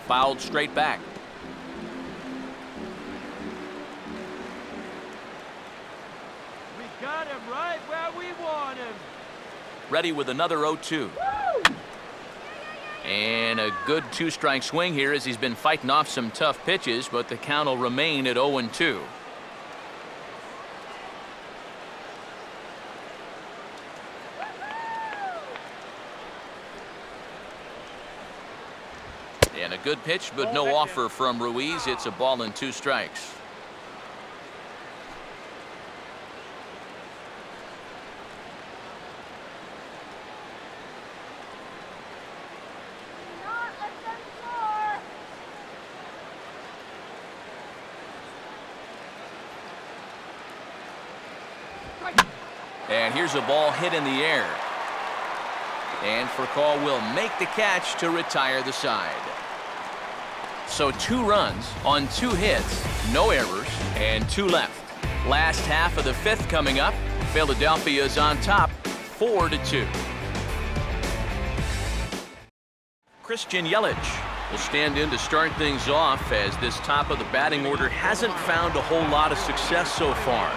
Fouled straight back. Got him right where we want him. Ready with another 0-2. And a good 2-strike swing here as he's been fighting off some tough pitches, but the count will remain at 0-2. And a good pitch, but no offer from Ruiz. It's a ball and 2 strikes. And here's a ball hit in the air. And Furcal will make the catch to retire the side. So 2 runs on 2 hits, no errors, and 2 left. Last half of the 5th coming up. Philadelphia's on top, 4-2. Christian Yelich will stand in to start things off as this top of the batting order hasn't found a whole lot of success so far.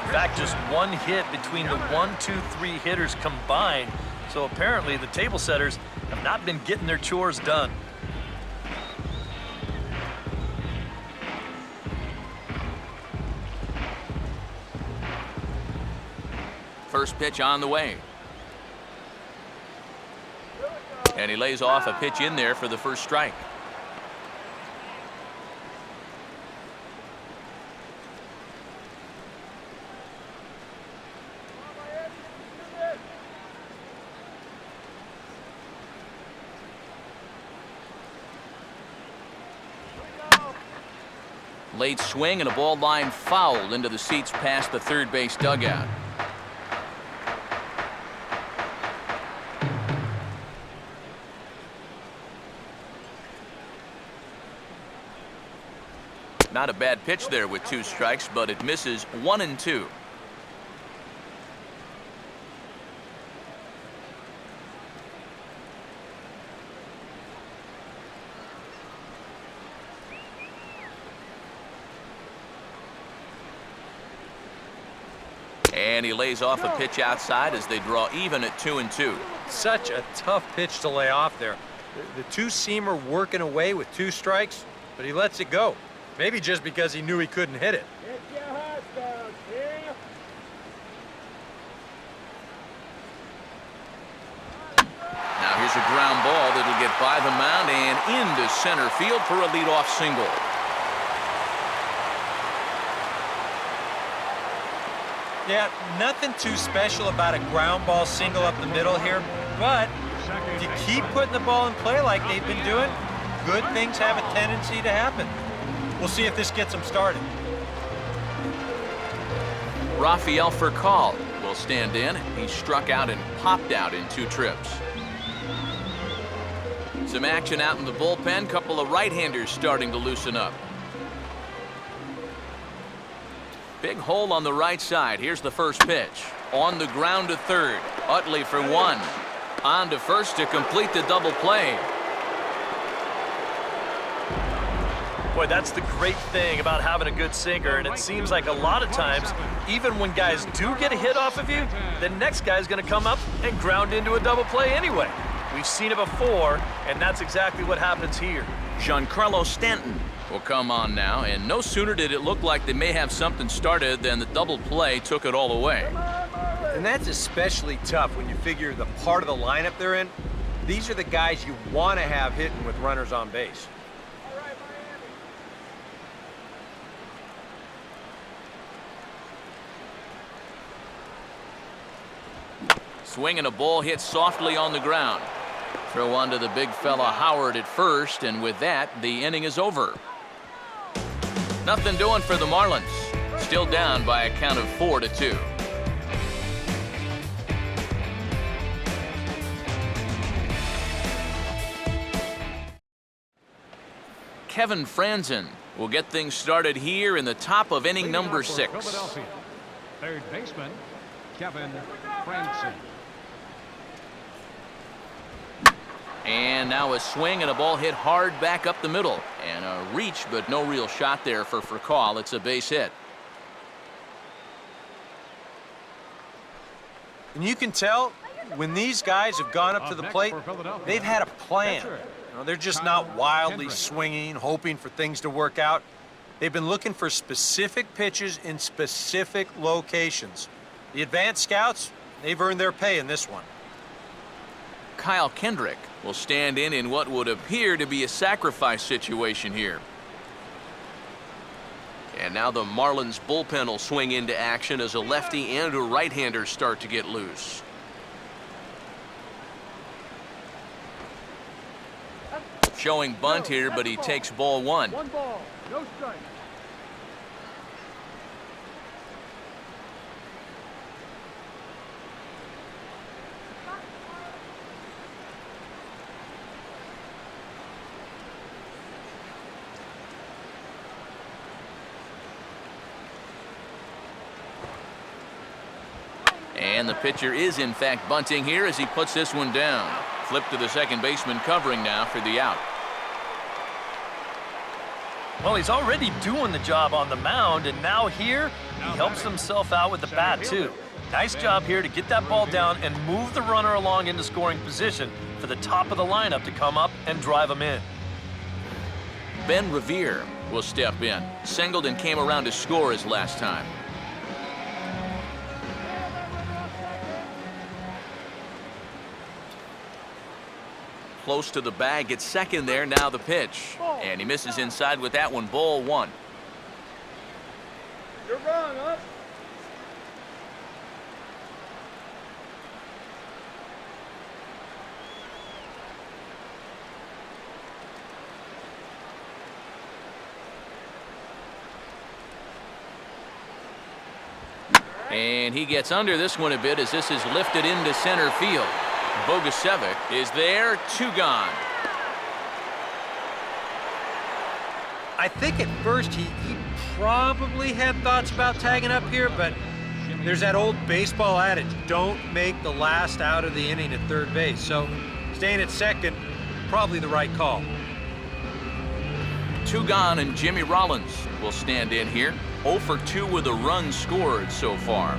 In fact, just 1 hit between the 1, 2, 3 hitters combined. So apparently the table setters have not been getting their chores done. First pitch on the way. And he lays off a pitch in there for the first strike. Late swing and a ball line fouled into the seats past the third base dugout. Not a bad pitch there with 2 strikes, but it misses 1 and 2. And he lays off a pitch outside as they draw even at 2 and 2. Such a tough pitch to lay off there. The two-seamer working away with 2 strikes, but he lets it go. Maybe just because he knew he couldn't hit it. Now here's a ground ball that'll get by the mound and into center field for a leadoff single. Yeah, nothing too special about a ground ball single up the middle here, but if you keep putting the ball in play like they've been doing, good things have a tendency to happen. We'll see if this gets them started. Rafael Furcal will stand in. He struck out and popped out in 2 trips. Some action out in the bullpen. Couple of right-handers starting to loosen up. Big hole on the right side. Here's the first pitch. On the ground to third. Utley for 1. On to first to complete the double play. Boy, that's the great thing about having a good sinker, and it seems like a lot of times, even when guys do get a hit off of you, the next guy's going to come up and ground into a double play anyway. We've seen it before, and that's exactly what happens here. Giancarlo Stanton will come on now, and no sooner did it look like they may have something started than the double play took it all away. And that's especially tough when you figure the part of the lineup they're in. These are the guys you want to have hitting with runners on base. Swing and a ball hit softly on the ground. Throw on to the big fella Howard at first, and with that, the inning is over. Nothing doing for the Marlins. Still down by a count of 4-2. Kevin Franzen will get things started here in the top of inning number 6. Philadelphia. Third baseman, Kevin Franzen. And now a swing and a ball hit hard back up the middle. And a reach, but no real shot there for Furcal. It's a base hit. And you can tell when these guys have gone up to the plate, they've had a plan. You know, they're just not wildly swinging, hoping for things to work out. They've been looking for specific pitches in specific locations. The advanced scouts, they've earned their pay in this one. Kyle Kendrick will stand in what would appear to be a sacrifice situation here. And now the Marlins bullpen will swing into action as a lefty and a right-hander start to get loose. Showing bunt here, but he takes ball 1. 1 ball, no strike. And the pitcher is in fact bunting here as he puts this one down. Flip to the second baseman covering now for the out. Well, he's already doing the job on the mound, and now here, he helps himself out with the bat, too. Nice job here to get that ball down and move the runner along into scoring position for the top of the lineup to come up and drive him in. Ben Revere will step in. Singled and came around to score his last time. close to the bag at second there. Now the pitch. And he misses inside with that one. Ball one. You're wrong, huh? And he gets under this one a bit as this is lifted into center field. Bogusevic is there. 2 gone. I think at first he probably had thoughts about tagging up here, but there's that old baseball adage, don't make the last out of the inning at third base. So staying at second, probably the right call. 2 gone, and Jimmy Rollins will stand in here. 0 for 2 with a run scored so far.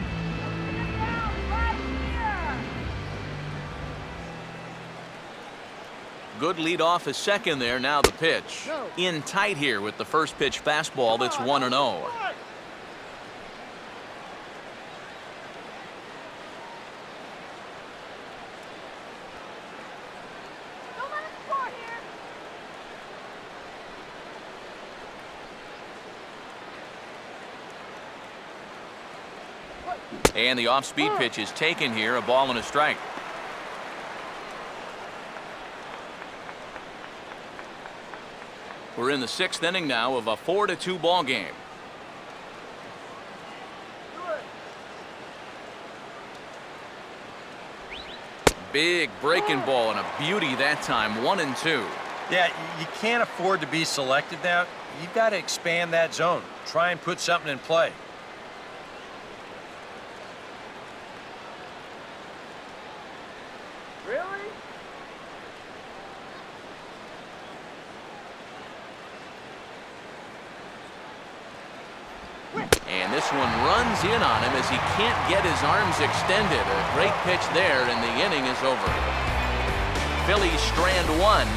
Good lead off a second there. Now the pitch. In tight here with the first pitch fastball that's 1-0. And the off-speed pitch is taken here. A ball and a strike. We're in the 6th inning now of a 4-2 ball game. Big breaking ball and a beauty that time. 1-2. Yeah, you can't afford to be selective now. You've got to expand that zone. Try and put something in play. And this one runs in on him as he can't get his arms extended. A great pitch there, and the inning is over. Phillies strand 1,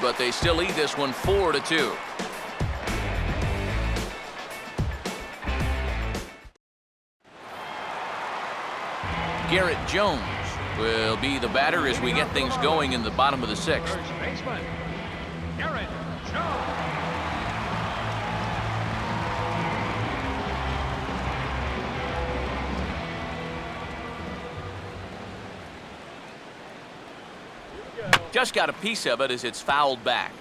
but they still lead this one 4-2. Garrett Jones will be the batter as we get things going in the bottom of the 6th. First baseman, Garrett Jones. Just got a piece of it as it's fouled back.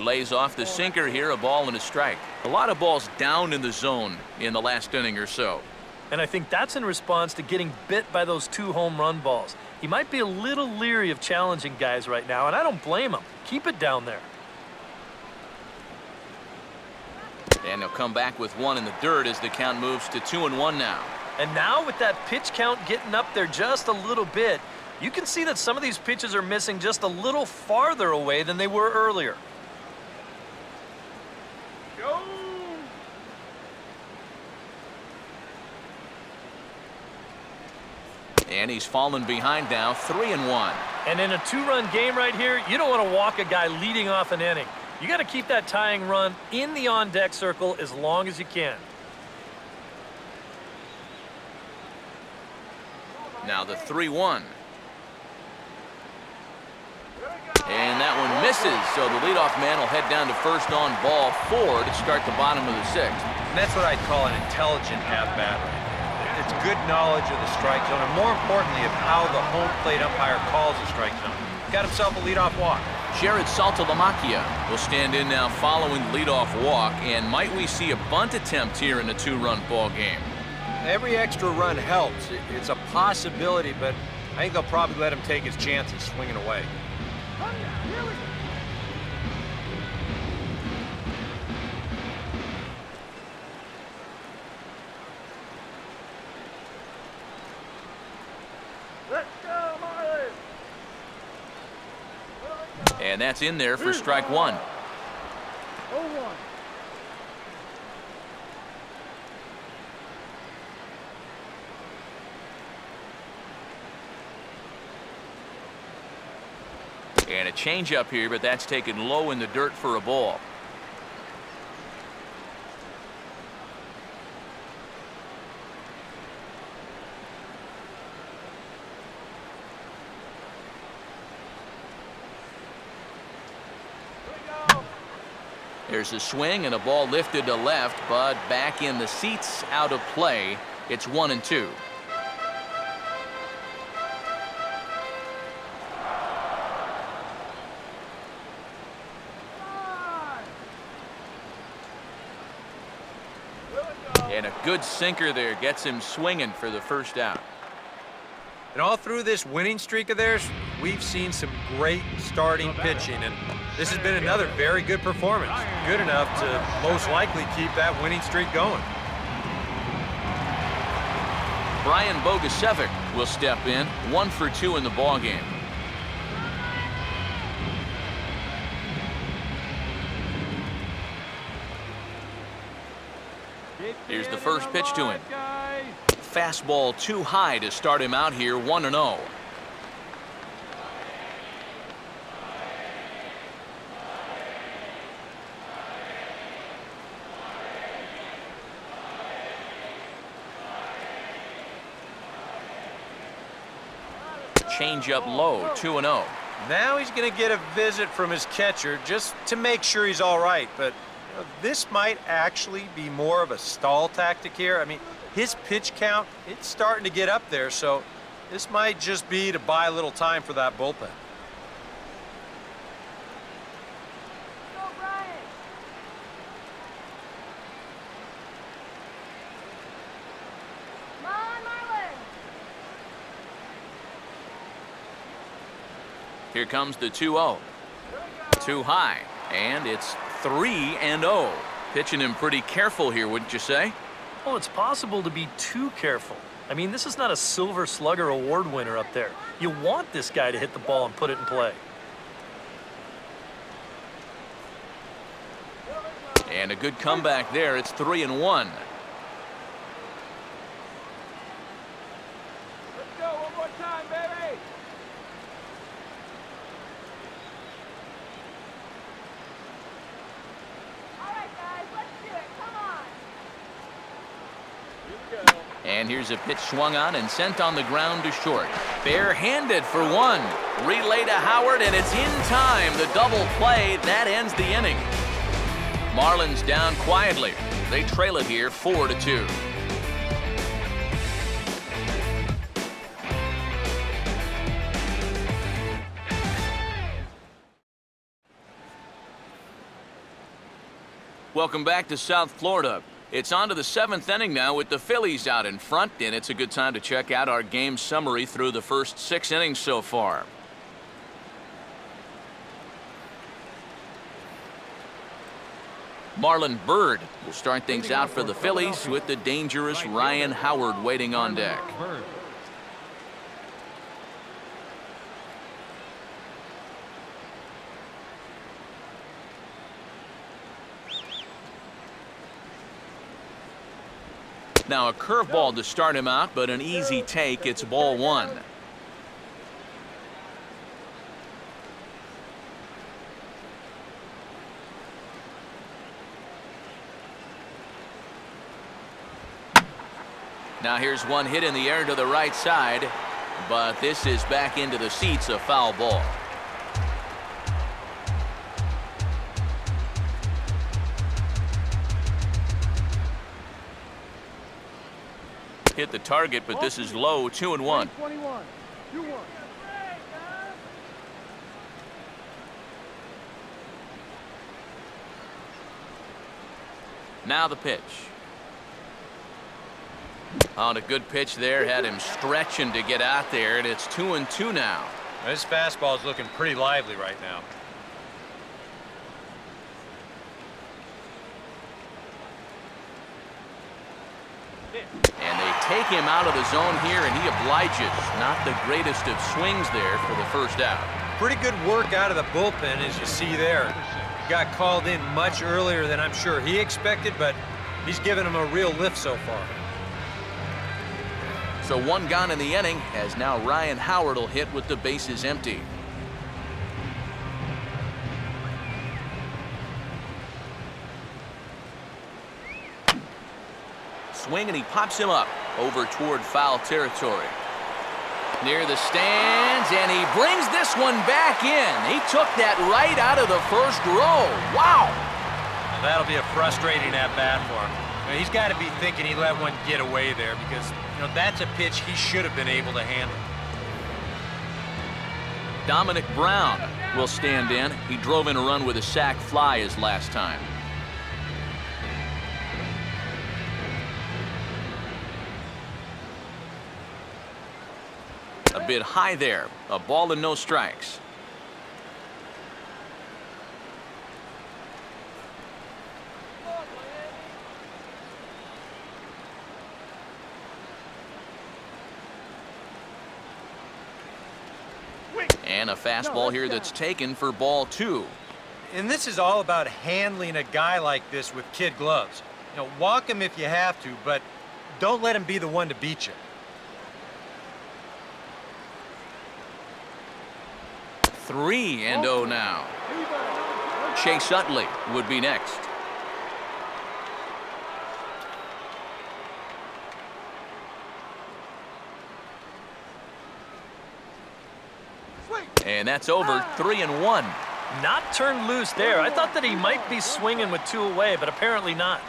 Lays off the sinker here. A ball and a strike. A lot of balls down in the zone in the last inning or so. And I think that's in response to getting bit by those 2 home run balls. He might be a little leery of challenging guys right now, and I don't blame him. Keep it down there. And they'll come back with 1 in the dirt as the count moves to 2-1 now. And now with that pitch count getting up there just a little bit, you can see that some of these pitches are missing just a little farther away than they were earlier. And he's fallen behind now, 3-1. And in a 2-run game right here, you don't want to walk a guy leading off an inning. You got to keep that tying run in the on-deck circle as long as you can. Now the 3-1. And that one misses, so the leadoff man will head down to first on ball 4 to start the bottom of the 6th. And that's what I'd call an intelligent at-bat right there. It's good knowledge of the strike zone, and more importantly, of how the home plate umpire calls the strike zone. Got himself a leadoff walk. Jared Saltalamacchia will stand in now following the leadoff walk, and might we see a bunt attempt here in a 2-run ball game? Every extra run helps. It's a possibility, but I think they'll probably let him take his chances swinging away. Let's go, Marlins! And that's in there for strike 1. 0-1. And a changeup here, but that's taken low in the dirt for a ball. There's a swing and a ball lifted to left, but back in the seats, out of play. It's 1-2. And a good sinker there gets him swinging for the first out. And all through this winning streak of theirs, we've seen some great starting pitching, and this has been another very good performance. Good enough to most likely keep that winning streak going. Brian Bogusevic will step in, 1 for 2 in the ballgame. Here's the first pitch to him. Fastball too high to start him out here, 1-0. Change up low, 2-0. Now he's going to get a visit from his catcher just to make sure he's all right, but this might actually be more of a stall tactic here. I mean, his pitch count, it's starting to get up there, so this might just be to buy a little time for that bullpen. Go, Brian. Come on, Marlins. Here comes the 2-0. Too high, and it's 3-0. Pitching him pretty careful here, wouldn't you say? Oh, it's possible to be too careful. I mean, this is not a Silver Slugger award winner up there. You want this guy to hit the ball and put it in play. And a good comeback there. It's 3-1. Let's go one more time, baby. All right, guys, let's do it. Come on. And here's a pitch swung on and sent on the ground to short. Barehanded for 1. Relay to Howard, and it's in time. The double play, that ends the inning. Marlins down quietly. They trail it here 4-2. Welcome back to South Florida. It's on to the 7th inning now with the Phillies out in front, and it's a good time to check out our game summary through the first 6 innings so far. Marlon Byrd will start things out for the Phillies with the dangerous Ryan Howard waiting on deck. Now a curveball to start him out, but an easy take. It's ball 1. Now here's one hit in the air to the right side, but this is back into the seats, a foul ball. Hit the target, but this is low, 2-1. 21. 2-1. Now the pitch. On a good pitch there, had him stretching to get out there, and it's 2-2 now. This fastball is looking pretty lively right now. And they take him out of the zone here, and he obliges. Not the greatest of swings there for the first out. Pretty good work out of the bullpen, as you see there. Got called in much earlier than I'm sure he expected, but he's given him a real lift so far. So 1 gone in the inning, as now Ryan Howard will hit with the bases empty. Swing, and he pops him up over toward foul territory. Near the stands, and he brings this one back in. He took that right out of the first row. Wow! That'll be a frustrating at-bat for him. Now, he's got to be thinking he let one get away there because, that's a pitch he should have been able to handle. Dominic Brown will stand in. He drove in a run with a sac fly his last time. A bit high there. A ball and no strikes. And a fastball here that's taken for ball 2. And this is all about handling a guy like this with kid gloves. Walk him if you have to, but don't let him be the one to beat you. 3-0 now. Chase Utley would be next. And that's over. 3-1. Not turned loose there. I thought that he might be swinging with 2 away, but apparently not.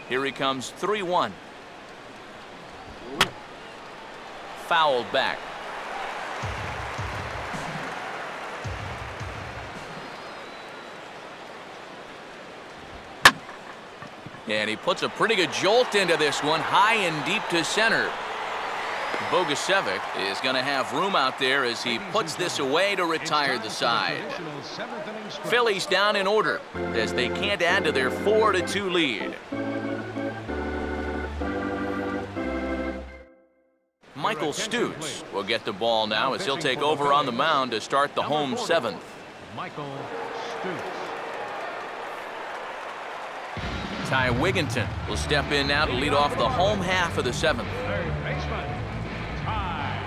Here he comes. 3-1. Fouled back. And he puts a pretty good jolt into this one, high and deep to center. Bogusevic is going to have room out there as he puts this away to retire the side. Phillies down in order as they can't add to their 4-2 lead. Michael Stutz will get the ball now as he'll take over on the mound to start the home 7th. Michael Stutz. Ty Wigginton will step in now to lead off the home half of the 7th. Third baseman, Ty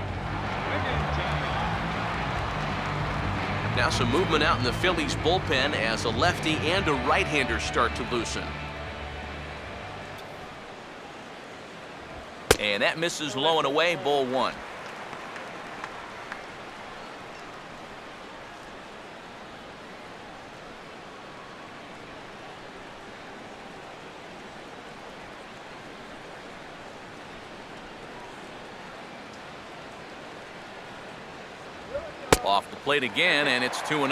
Wigginton. Now some movement out in the Phillies bullpen as a lefty and a right-hander start to loosen. And that misses low and away, ball 1. Off the plate again, and it's 2-0. You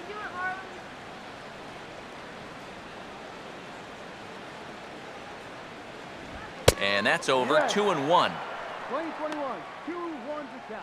do it, Marlins. And that's over. 2-1. 20-21. 2-1 to count.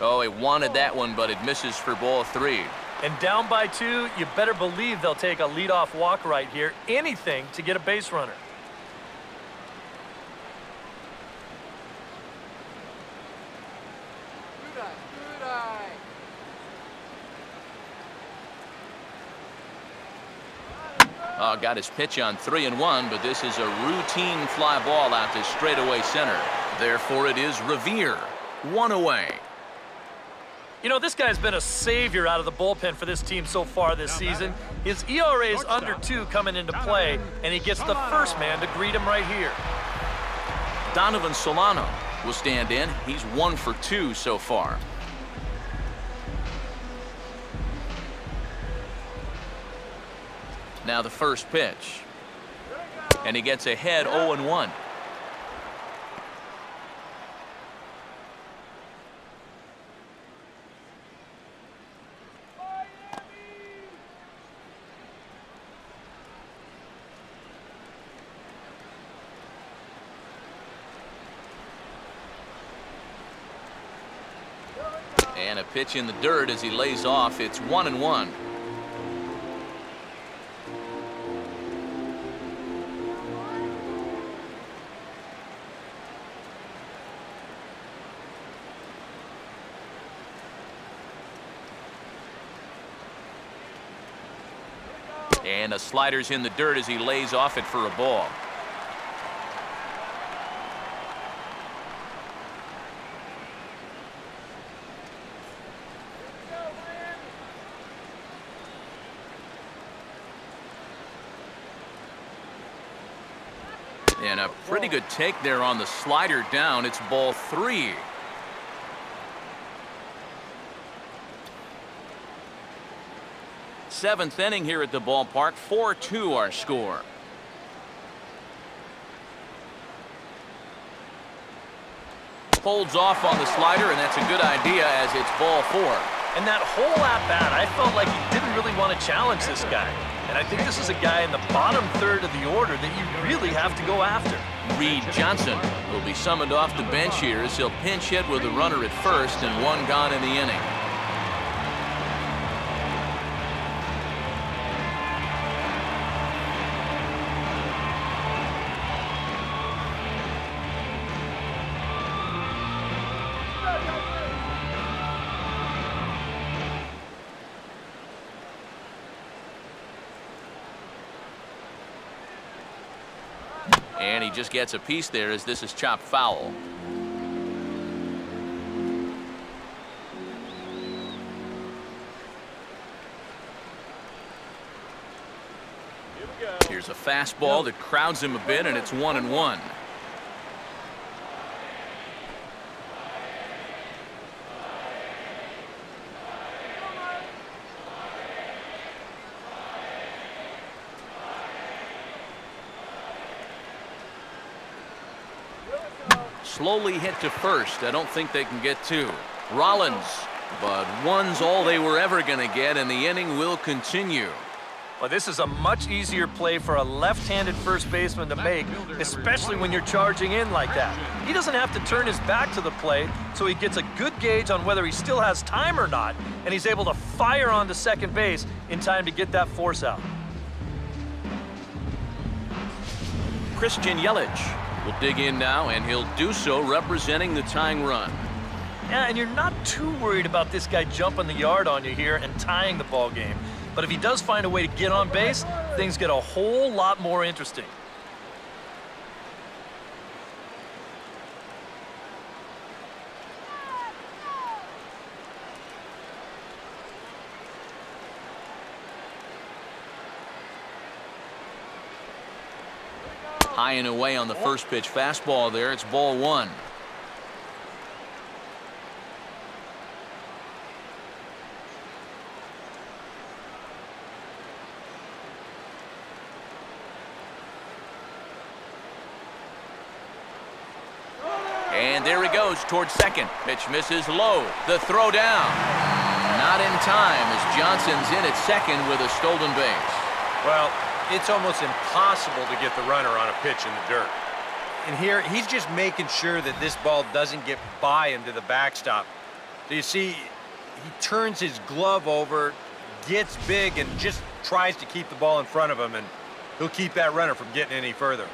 Oh, he wanted that one, but it misses for ball 3. And down by 2, you better believe they'll take a leadoff walk right here. Anything to get a base runner. Oh, got his pitch on 3-1, but this is a routine fly ball out to straightaway center. Therefore, it is Revere. 1 away. This guy's been a savior out of the bullpen for this team so far this season. His ERA is under 2 coming into play, and he gets the first man to greet him right here. Donovan Solano will stand in. He's 1 for 2 so far. Now the first pitch. And he gets ahead 0-1. And a pitch in the dirt as he lays off. It's 1-1. And the slider's in the dirt as he lays off it for a ball. And a pretty good take there on the slider down. It's ball 3. Seventh inning here at the ballpark. 4-2 our score. Holds off on the slider, and that's a good idea as it's ball 4. And that whole at-bat, I felt like he didn't really want to challenge this guy. And I think this is a guy in the bottom third of the order that you really have to go after. Reed Johnson will be summoned off the bench here as he'll pinch hit with a runner at first and 1 gone in the inning. And he just gets a piece there as this is chopped foul. Here's a fastball that crowds him a bit, and it's 1-1. Slowly hit to first. I don't think they can get 2. Rollins, but 1's all they were ever going to get, and the inning will continue. Well, this is a much easier play for a left-handed first baseman to make, especially when you're charging in like that. He doesn't have to turn his back to the plate, so he gets a good gauge on whether he still has time or not, and he's able to fire onto second base in time to get that force out. Christian Yelich will dig in now, and he'll do so representing the tying run. Yeah, and you're not too worried about this guy jumping the yard on you here and tying the ball game. But if he does find a way to get on base, things get a whole lot more interesting. High and away on the first pitch fastball there. It's ball 1. And there he goes towards second. Pitch misses low. The throw down. Not in time as Johnson's in at second with a stolen base. Well, it's almost impossible to get the runner on a pitch in the dirt. And here, he's just making sure that this ball doesn't get by into the backstop. So you see, he turns his glove over, gets big, and just tries to keep the ball in front of him, and he'll keep that runner from getting any further.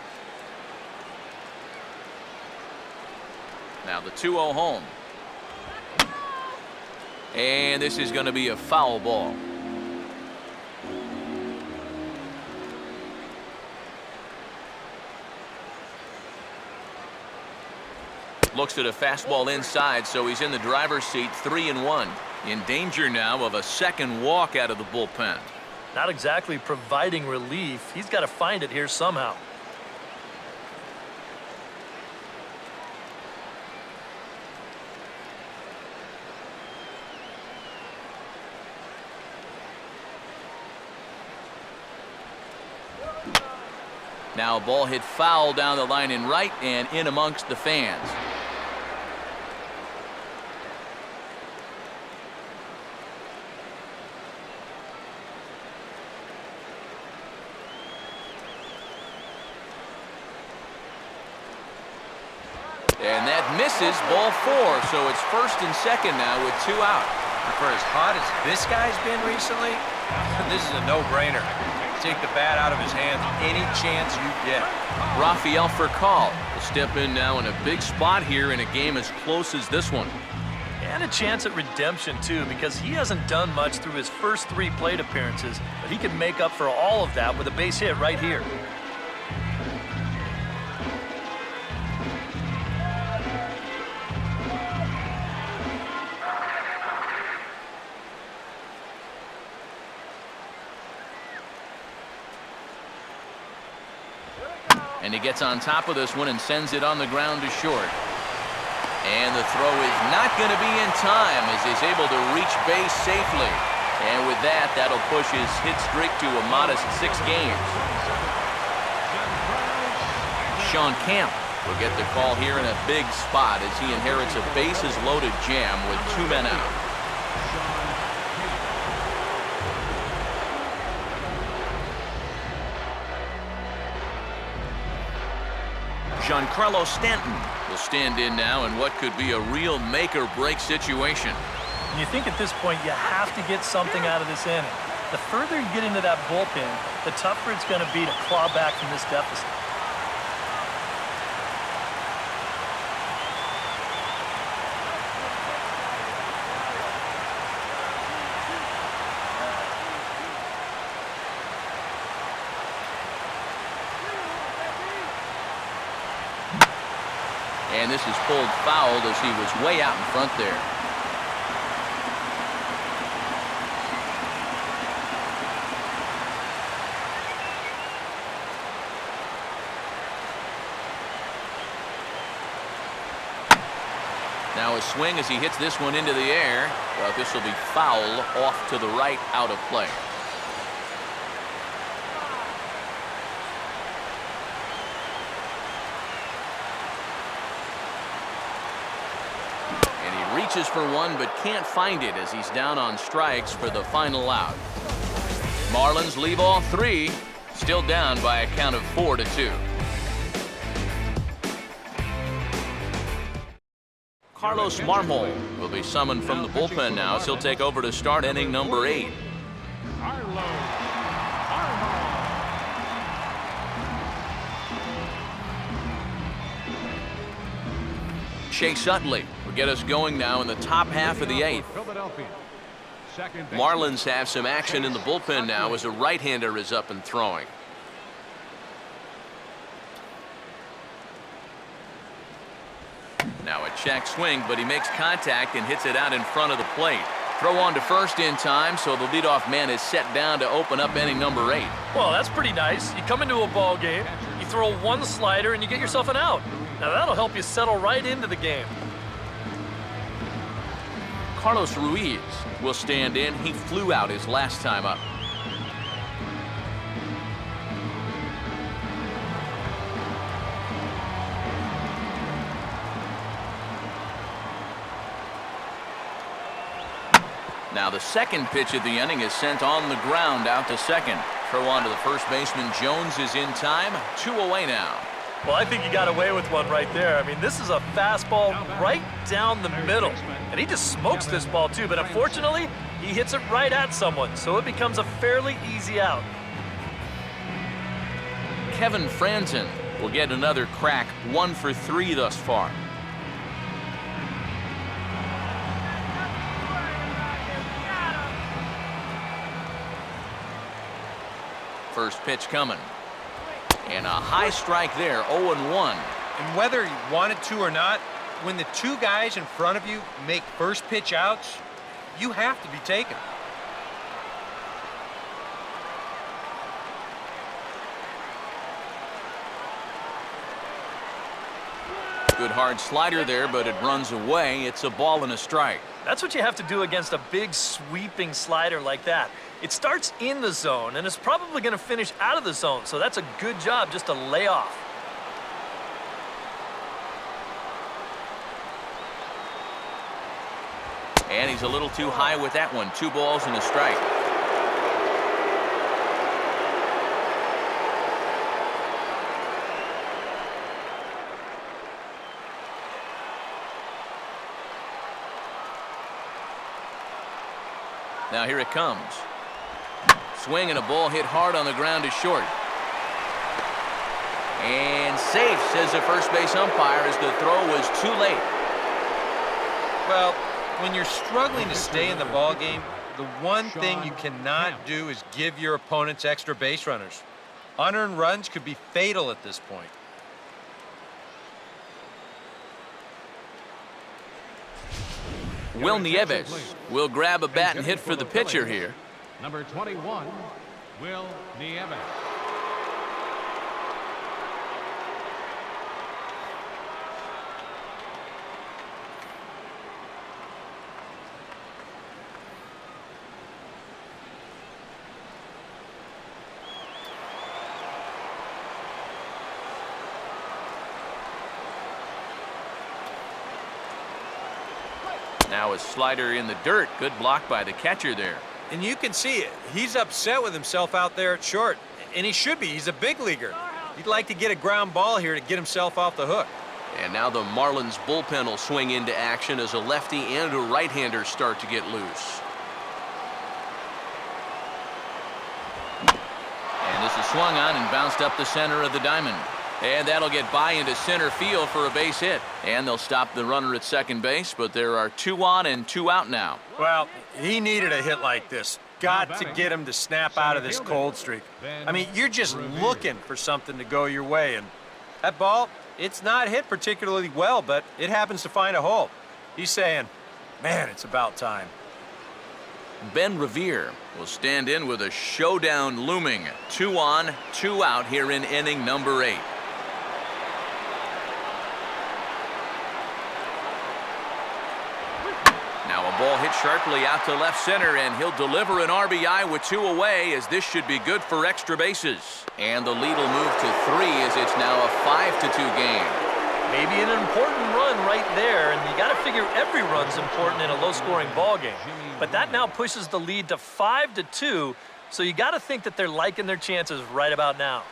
Now the 2-0 home. And this is going to be a foul ball. Looks at a fastball inside, so he's in the driver's seat, 3-1. In danger now of a second walk out of the bullpen. Not exactly providing relief. He's got to find it here somehow. Now a ball hit foul down the line in right and in amongst the fans. And that misses, ball 4, so it's first and second now with 2 out. And for as hot as this guy's been recently, this is a no-brainer. Take the bat out of his hands any chance you get. Rafael Furcal will step in now in a big spot here in a game as close as this one. And a chance at redemption, too, because he hasn't done much through his first 3 plate appearances, but he can make up for all of that with a base hit right here. And he gets on top of this one and sends it on the ground to short. And the throw is not going to be in time as he's able to reach base safely. And with that, that'll push his hit streak to a modest 6 games. Sean Camp will get the call here in a big spot as he inherits a bases-loaded jam with 2 men out. Giancarlo Stanton will stand in now in what could be a real make-or-break situation. And you think at this point you have to get something out of this inning. The further you get into that bullpen, the tougher it's going to be to claw back from this deficit. And this is pulled foul as he was way out in front there. Now a swing as he hits this one into the air. Well, this will be foul off to the right, out of play. Reaches for one but can't find it as he's down on strikes for the final out. Marlins leave all 3, still down by a count of 4-2. Carlos Marmol will be summoned from the bullpen now as he'll take over to start inning number 8. Chase Utley will get us going now in the top half of the 8th. Marlins have some action in the bullpen now as a right-hander is up and throwing. Now a check swing, but he makes contact and hits it out in front of the plate. Throw on to first in time, so the leadoff man is set down to open up inning number 8. Well, that's pretty nice. You come into a ball game, you throw one slider, and you get yourself an out. Now that'll help you settle right into the game. Carlos Ruiz will stand in. He flew out his last time up. Now the second pitch of the inning is sent on the ground out to second. Throw on to the first baseman. Jones is in time. 2 away now. Well, I think he got away with one right there. I mean, this is a fastball right down the middle. And he just smokes this ball, too. But unfortunately, he hits it right at someone. So it becomes a fairly easy out. Kevin Franzen will get another crack. 1 for 3 thus far. First pitch coming. And a high strike there, 0-1. And whether you wanted to or not, when the 2 guys in front of you make first pitch outs, you have to be taken. Good hard slider there, but it runs away. It's a ball and a strike. That's what you have to do against a big sweeping slider like that. It starts in the zone, and it's probably going to finish out of the zone, so that's a good job just to lay off. And he's a little too high with that one. 2 balls and a strike. Now here it comes. Swing and a ball hit hard on the ground to short. And safe, says the first base umpire, as the throw was too late. Well, when you're struggling to stay in the ball game, the one thing you cannot do is give your opponents extra base runners. Unearned runs could be fatal at this point. Will Nieves will grab a bat and hit for the pitcher here. Number 21, Will Nieves. Now a slider in the dirt. Good block by the catcher there. And you can see it. He's upset with himself out there at short. And he should be. He's a big leaguer. He'd like to get a ground ball here to get himself off the hook. And now the Marlins bullpen will swing into action as a lefty and a right-hander start to get loose. And this is swung on and bounced up the center of the diamond. And that'll get by into center field for a base hit. And they'll stop the runner at second base, but there are 2 on and 2 out now. Well, he needed a hit like this. Got to get him to snap out of this cold streak. I mean, you're just looking for something to go your way. And that ball, it's not hit particularly well, but it happens to find a hole. He's saying, man, it's about time. Ben Revere will stand in with a showdown looming. 2 on, 2 out here in inning number 8. Now a ball hit sharply out to left center, and he'll deliver an RBI with 2 away, as this should be good for extra bases. And the lead will move to 3 as it's now a 5-2 game. Maybe an important run right there, and you got to figure every run's important in a low-scoring ball game. But that now pushes the lead to 5-2, so you got to think that they're liking their chances right about now.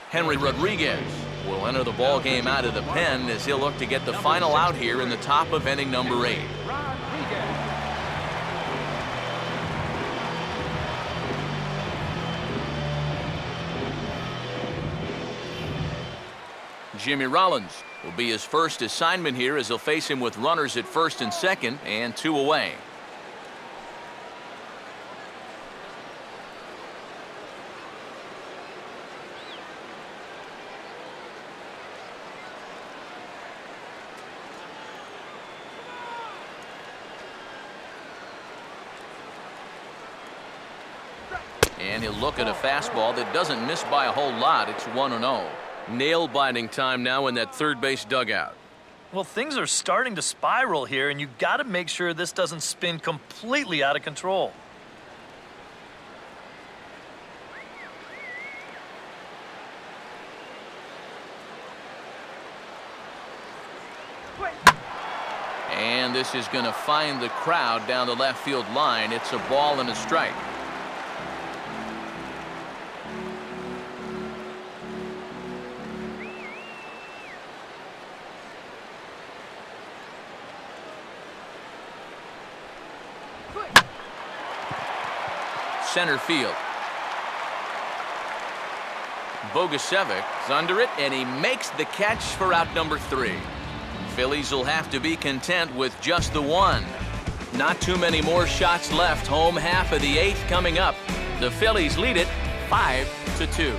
Henry Rodriguez will enter the ball game out of the pen as he'll look to get the final out here in the top of inning number 8. Jimmy Rollins will be his first assignment here as he'll face him with runners at first and second and 2 away. And he'll look at a fastball that doesn't miss by a whole lot. It's 1-0. Nail-biting time now in that third base dugout. Well, things are starting to spiral here, and you've got to make sure this doesn't spin completely out of control. And this is going to find the crowd down the left field line. It's a ball and a strike. Center field. Bogusevic's under it, and he makes the catch for out number 3. Phillies will have to be content with just the 1. Not too many more shots left. Home half of the 8th coming up. The Phillies lead it 5-2.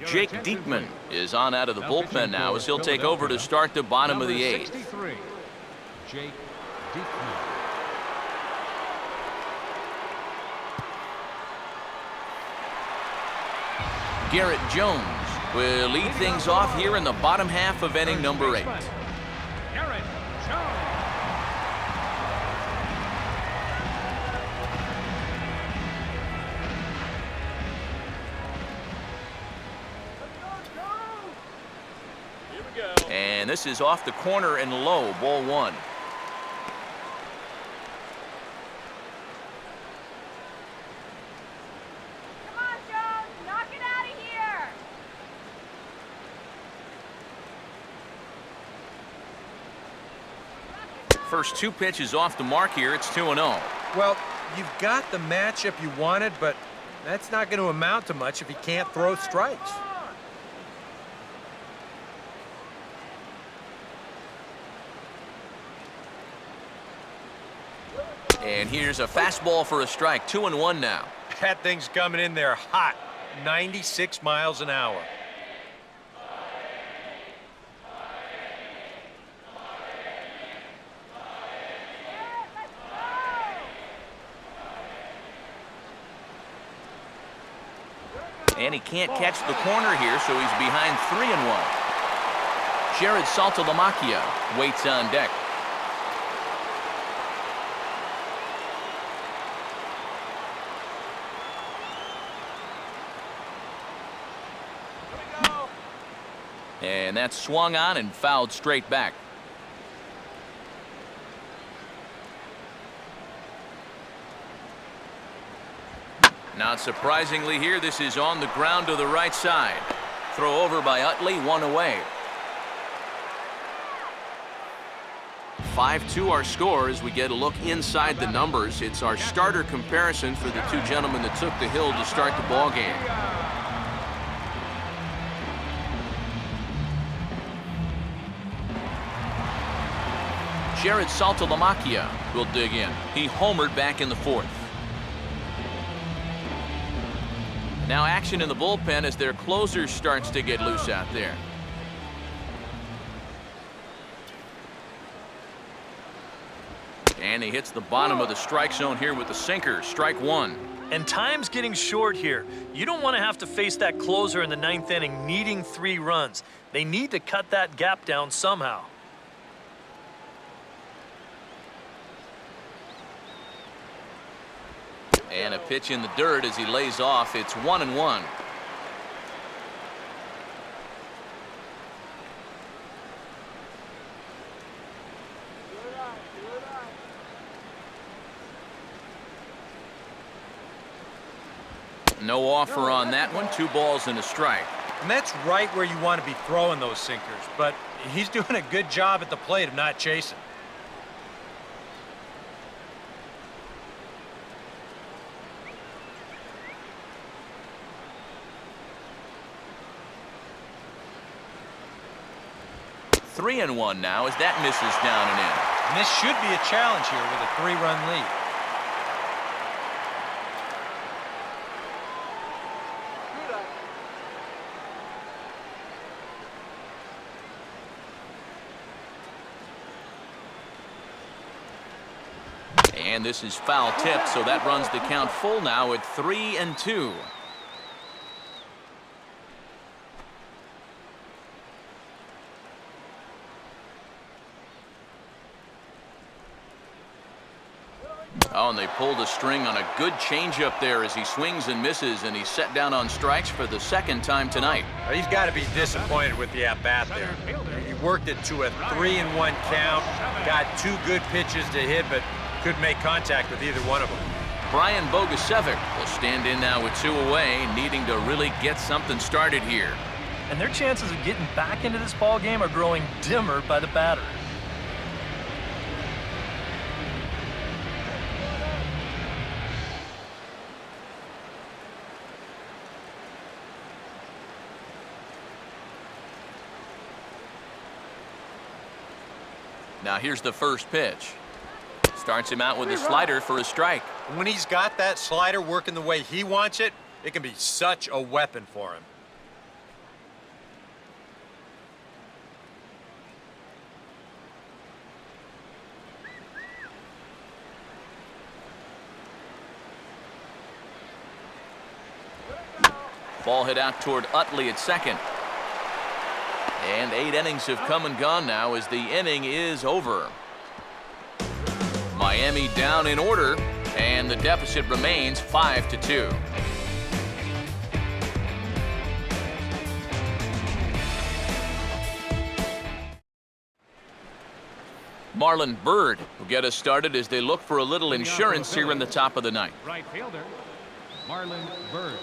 Jake Diekman is on out of the bullpen now as he'll take over to start the bottom of the 8th. Jake Diekman. Garrett Jones will lead things off here in the bottom half of inning number 8. Garrett Jones. And this is off the corner and low, ball 1. First 2 pitches off the mark here. It's 2-0. Well, you've got the matchup you wanted, but that's not going to amount to much if he can't throw strikes. And here's a fastball for a strike. 2-1 now. That thing's coming in there hot. 96 miles an hour. And he can't catch the corner here, so he's behind 3-1. Jared Saltalamacchia waits on deck. And that's swung on and fouled straight back. Not surprisingly here, this is on the ground to the right side. Throw over by Utley, 1 away. 5-2 our score as we get a look inside the numbers. It's our starter comparison for the two gentlemen that took the hill to start the ball game. Jared Saltalamacchia will dig in. He homered back in the 4th. Now action in the bullpen as their closer starts to get loose out there. And he hits the bottom of the strike zone here with the sinker. Strike 1. And time's getting short here. You don't want to have to face that closer in the 9th inning needing 3 runs. They need to cut that gap down somehow. And a pitch in the dirt as he lays off. It's 1-1. No offer on that one. 2 balls and a strike. And that's right where you want to be throwing those sinkers, but he's doing a good job at the plate of not chasing. Three and 1 now as that misses down and in. And this should be a challenge here with a 3-run lead. And this is foul tip, so that runs the count full now at 3-2. Oh, and they pulled a string on a good changeup there as he swings and misses, and he's set down on strikes for the 2nd time tonight. He's got to be disappointed with the at-bat there. He worked it to a 3-1 count, got 2 good pitches to hit, but couldn't make contact with either one of them. Brian Bogusevic will stand in now with 2 away, needing to really get something started here. And their chances of getting back into this ball game are growing dimmer by the batter. Now here's the first pitch. Starts him out with a slider for a strike. When he's got that slider working the way he wants it, it can be such a weapon for him. Ball hit out toward Utley at second. And 8 innings have come and gone now as the inning is over. Miami down in order, and the deficit remains 5-2. Marlon Byrd will get us started as they look for a little insurance here in the top of the ninth. Right fielder, Marlon Byrd.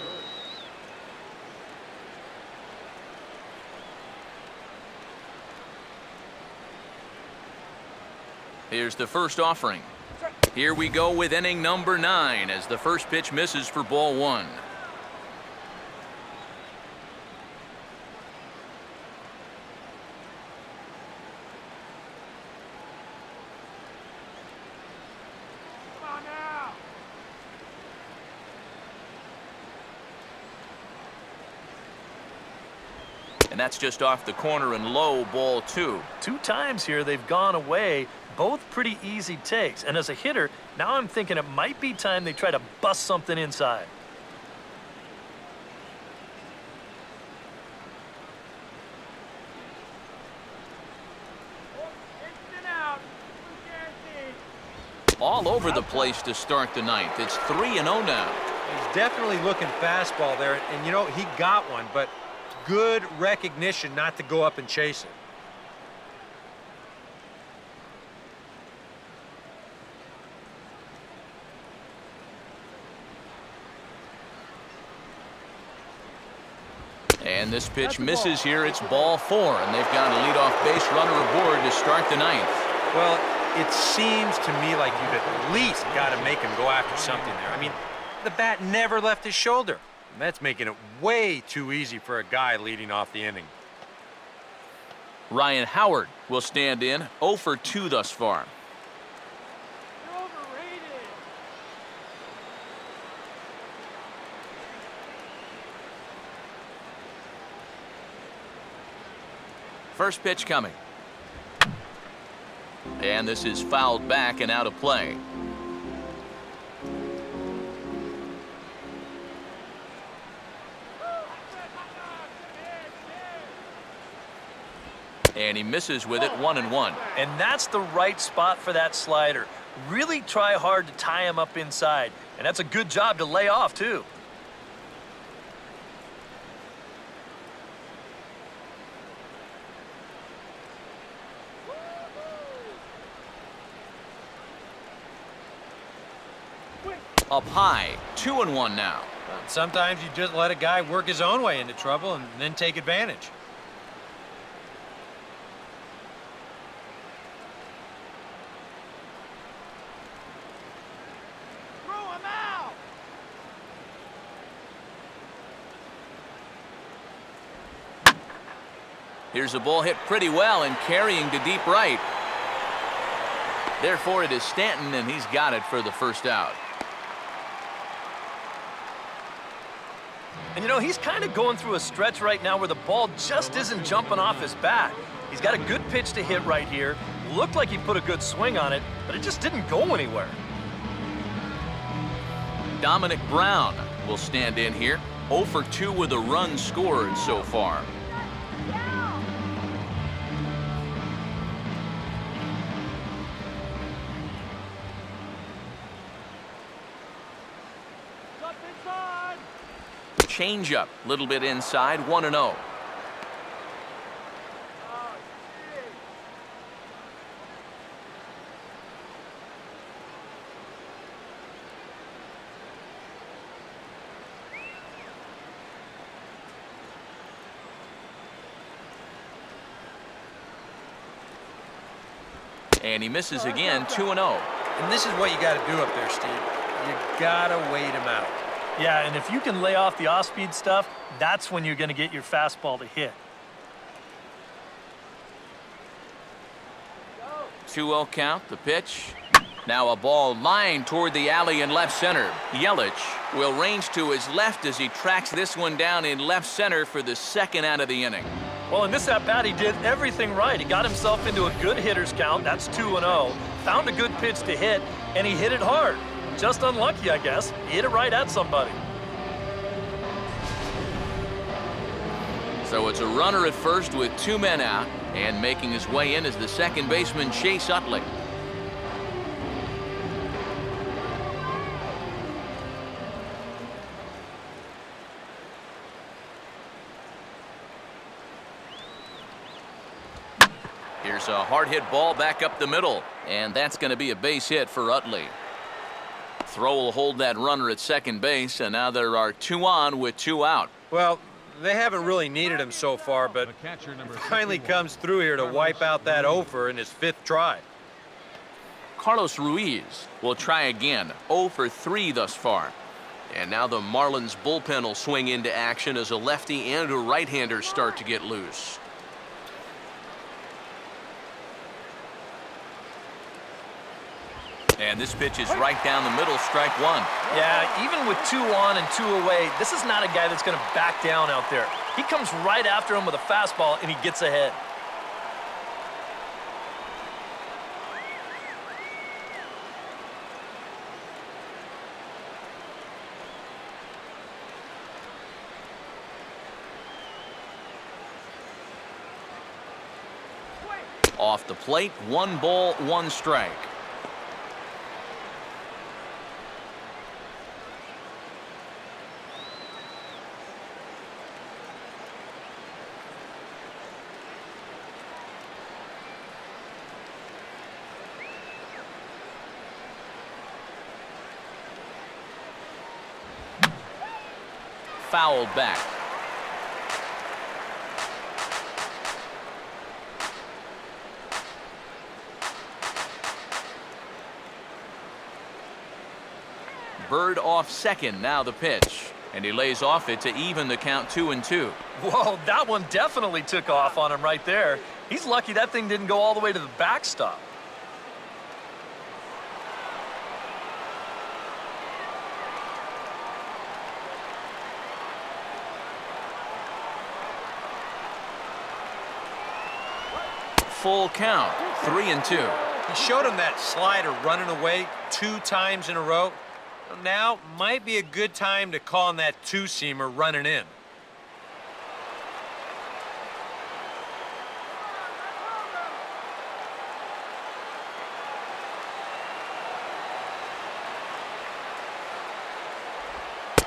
Here's the first offering. Here we go with inning number 9 as the first pitch misses for ball 1. And that's just off the corner and low, ball 2. 2 times here they've gone away, both pretty easy takes. And as a hitter, now I'm thinking it might be time they try to bust something inside. All over the place to start the 9th. It's 3-0 now. He's definitely looking fastball there, and you know, he got one, but good recognition not to go up and chase it. And this pitch misses here. It's ball 4, and they've got a leadoff base runner aboard to start the 9th. Well, it seems to me like you've at least got to make him go after something there. I mean, the bat never left his shoulder. And that's making it way too easy for a guy leading off the inning. Ryan Howard will stand in, 0 for 2 thus far. You're overrated. First pitch coming. And this is fouled back and out of play. And he misses with it, 1-1. And that's the right spot for that slider. Really try hard to tie him up inside. And that's a good job to lay off, too. Up high, 2-1 now. Sometimes you just let a guy work his own way into trouble and then take advantage. Throw him out. Here's a ball hit pretty well and carrying to deep right. Therefore, it is Stanton, and he's got it for the first out. And you know, he's kind of going through a stretch right now where the ball just isn't jumping off his bat. He's got a good pitch to hit right here. Looked like he put a good swing on it, but it just didn't go anywhere. Dominic Brown will stand in here, 0 for 2 with a run scored so far. Up inside. Change up, little bit inside, 1-0. Oh, shit. And he misses again, 2-0. And this is what you got to do up there, Steve. You got to wait him out. Yeah, and if you can lay off the off-speed stuff, that's when you're going to get your fastball to hit. 2-0 count, the pitch. Now a ball lined toward the alley in left center. Yelich will range to his left as he tracks this one down in left center for the second out of the inning. Well, in this at-bat, he did everything right. He got himself into a good hitter's count. That's 2-0. Found a good pitch to hit, and he hit it hard. Just unlucky, I guess. He hit it right at somebody. So it's a runner at first with 2 men out, and making his way in is the second baseman, Chase Utley. Here's a hard hit ball back up the middle, and that's going to be a base hit for Utley. Throw will hold that runner at second base, and now there are 2 on with 2 out. Well, they haven't really needed him so far, but The catcher, number finally 61. comes through here to wipe out that offer in his 5th try. Carlos Ruiz will try again, 0 for 3 thus far. And now the Marlins bullpen will swing into action as a lefty and a right-hander start to get loose. And this pitch is right down the middle, strike 1. Yeah, even with 2 on and 2 away, this is not a guy that's going to back down out there. He comes right after him with a fastball, and he gets ahead. Off the plate, 1 ball, 1 strike. Fouled back. Bird off second, now the pitch. And he lays off it to even the count 2-2. Whoa, that one definitely took off on him right there. He's lucky that thing didn't go all the way to the backstop. Full count, 3-2. He showed him that slider running away 2 times in a row. Now might be a good time to call on that 2-seamer running in.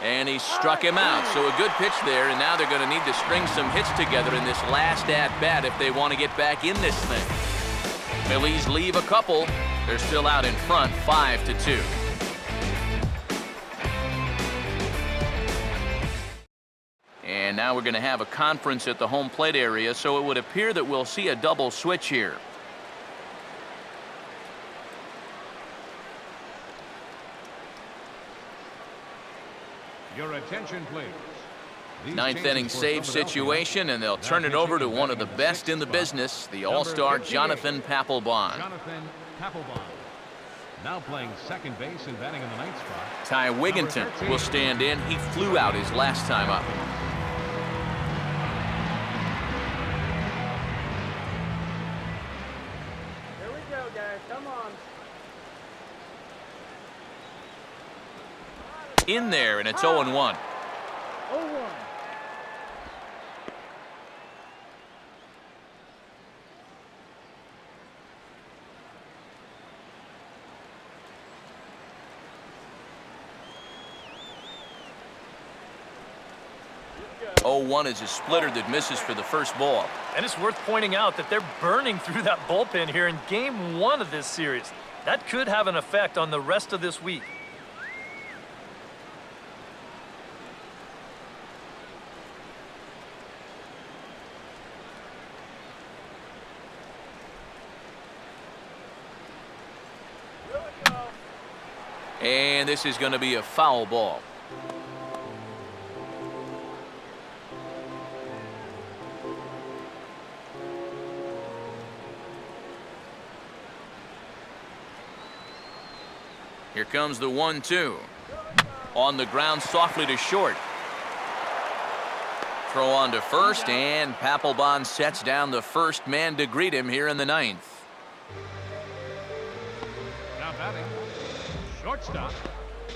And he struck him out. So a good pitch there, and now they're going to need to string some hits together in this last at-bat if they want to get back in this thing. Phillies leave a couple. They're still out in front, 5-2. And now we're going to have a conference at the home plate area, so it would appear that we'll see a double switch here. Your attention, please. These Ninth changes inning for save Philadelphia. situation, and they'll Now turn it over to pitching one of the in best in the sixth business, spot. the Number All-Star 58, Jonathan Papelbon. Jonathan Papelbon. Now playing second base and batting in the 9th spot. Ty Wigginton will stand in. He flew out his last time up. Here we go, guys. Come on. In there, and it's 0-1. 0-1. Oh, 1 is a splitter that misses for the first ball. And it's worth pointing out that they're burning through that bullpen here in game 1 of this series. That could have an effect on the rest of this week. And this is going to be a foul ball. Here comes the 1-2. On the ground softly to short. Throw on to first, and Papelbon sets down the first man to greet him here in the 9th. Now batting. Shortstop.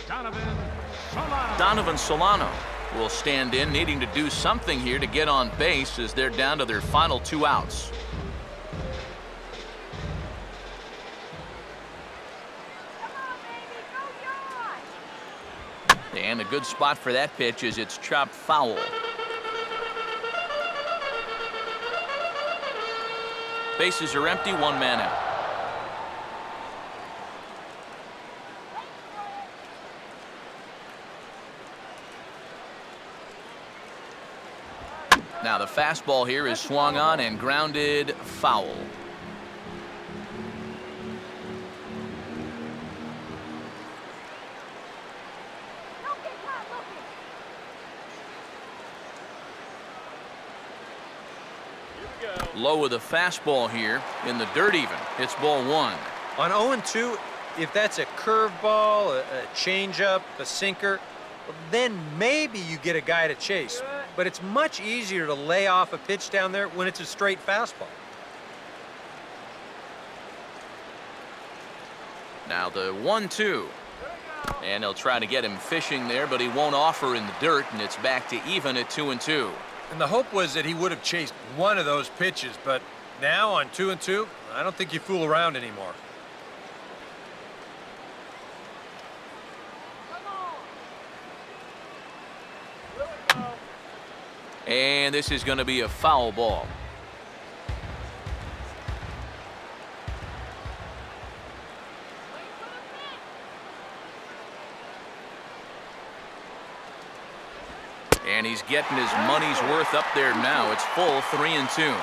Solano. Donovan Solano will stand in, needing to do something here to get on base as they're down to their final 2 outs. And a good spot for that pitch as it's chopped foul. Bases are empty, 1 man out. Now the fastball here is swung on and grounded foul. Low with a fastball here in the dirt even. It's ball 1. On 0-2, if that's a curveball, a changeup, a sinker, well, then maybe you get a guy to chase. but it's much easier to lay off a pitch down there when it's a straight fastball. Now the 1-2. And he'll try to get him fishing there, but he won't offer in the dirt, and it's back to even at 2-2. And the hope was that he would have chased one of those pitches, but now on 2-2, I don't think you fool around anymore. And this is going to be a foul ball. And he's getting his money's worth up there now. It's full 3-2.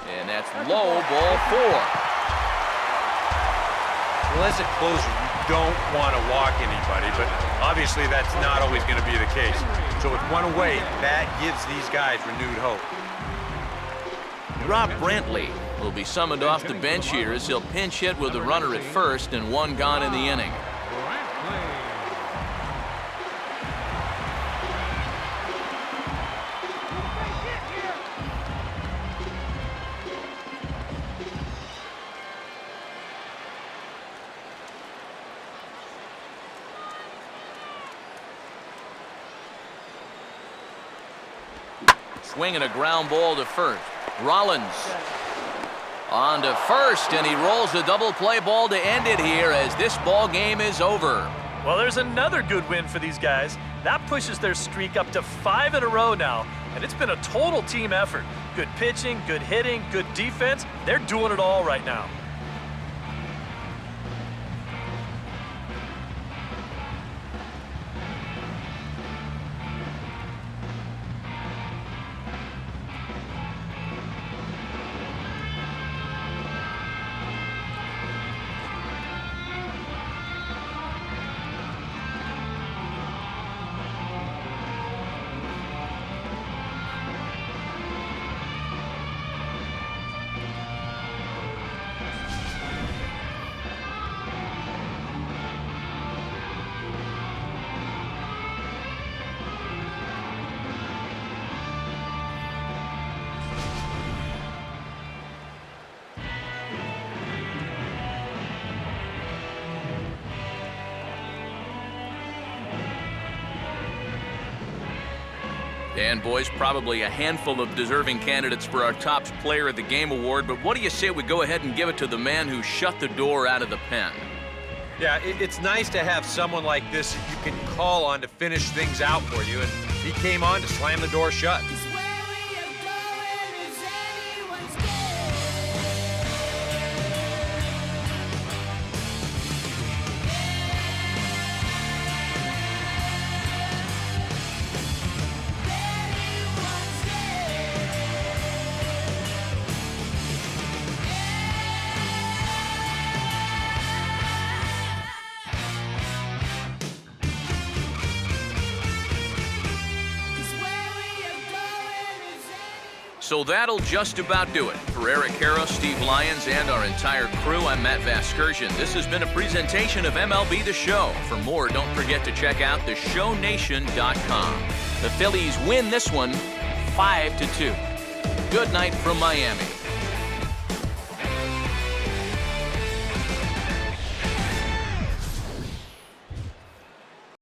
And that's low, ball 4. Well, as a closer, you don't want to walk anybody, but obviously that's not always going to be the case. So with one away, that gives these guys renewed hope. Rob Brantley will be summoned off the bench here as he'll pinch hit with a runner at first and one gone in the inning. Swinging a ground ball to first. Rollins on to first, and he rolls a double play ball to end it here as this ball game is over. Well, there's another good win for these guys. That pushes their streak up to 5 in a row now, and it's been a total team effort. Good pitching, good hitting, good defense. They're doing it all right now. And boys, probably a handful of deserving candidates for our top player of the game award, but what do you say we go ahead and give it to the man who shut the door out of the pen? Yeah, it's nice to have someone like this that you can call on to finish things out for you, and he came on to slam the door shut. So that'll just about do it. For Eric Harrow, Steve Lyons, and our entire crew, I'm Matt Vasgersian. This has been a presentation of MLB The Show. For more, don't forget to check out theshownation.com. The Phillies win this one 5-2. Good night from Miami.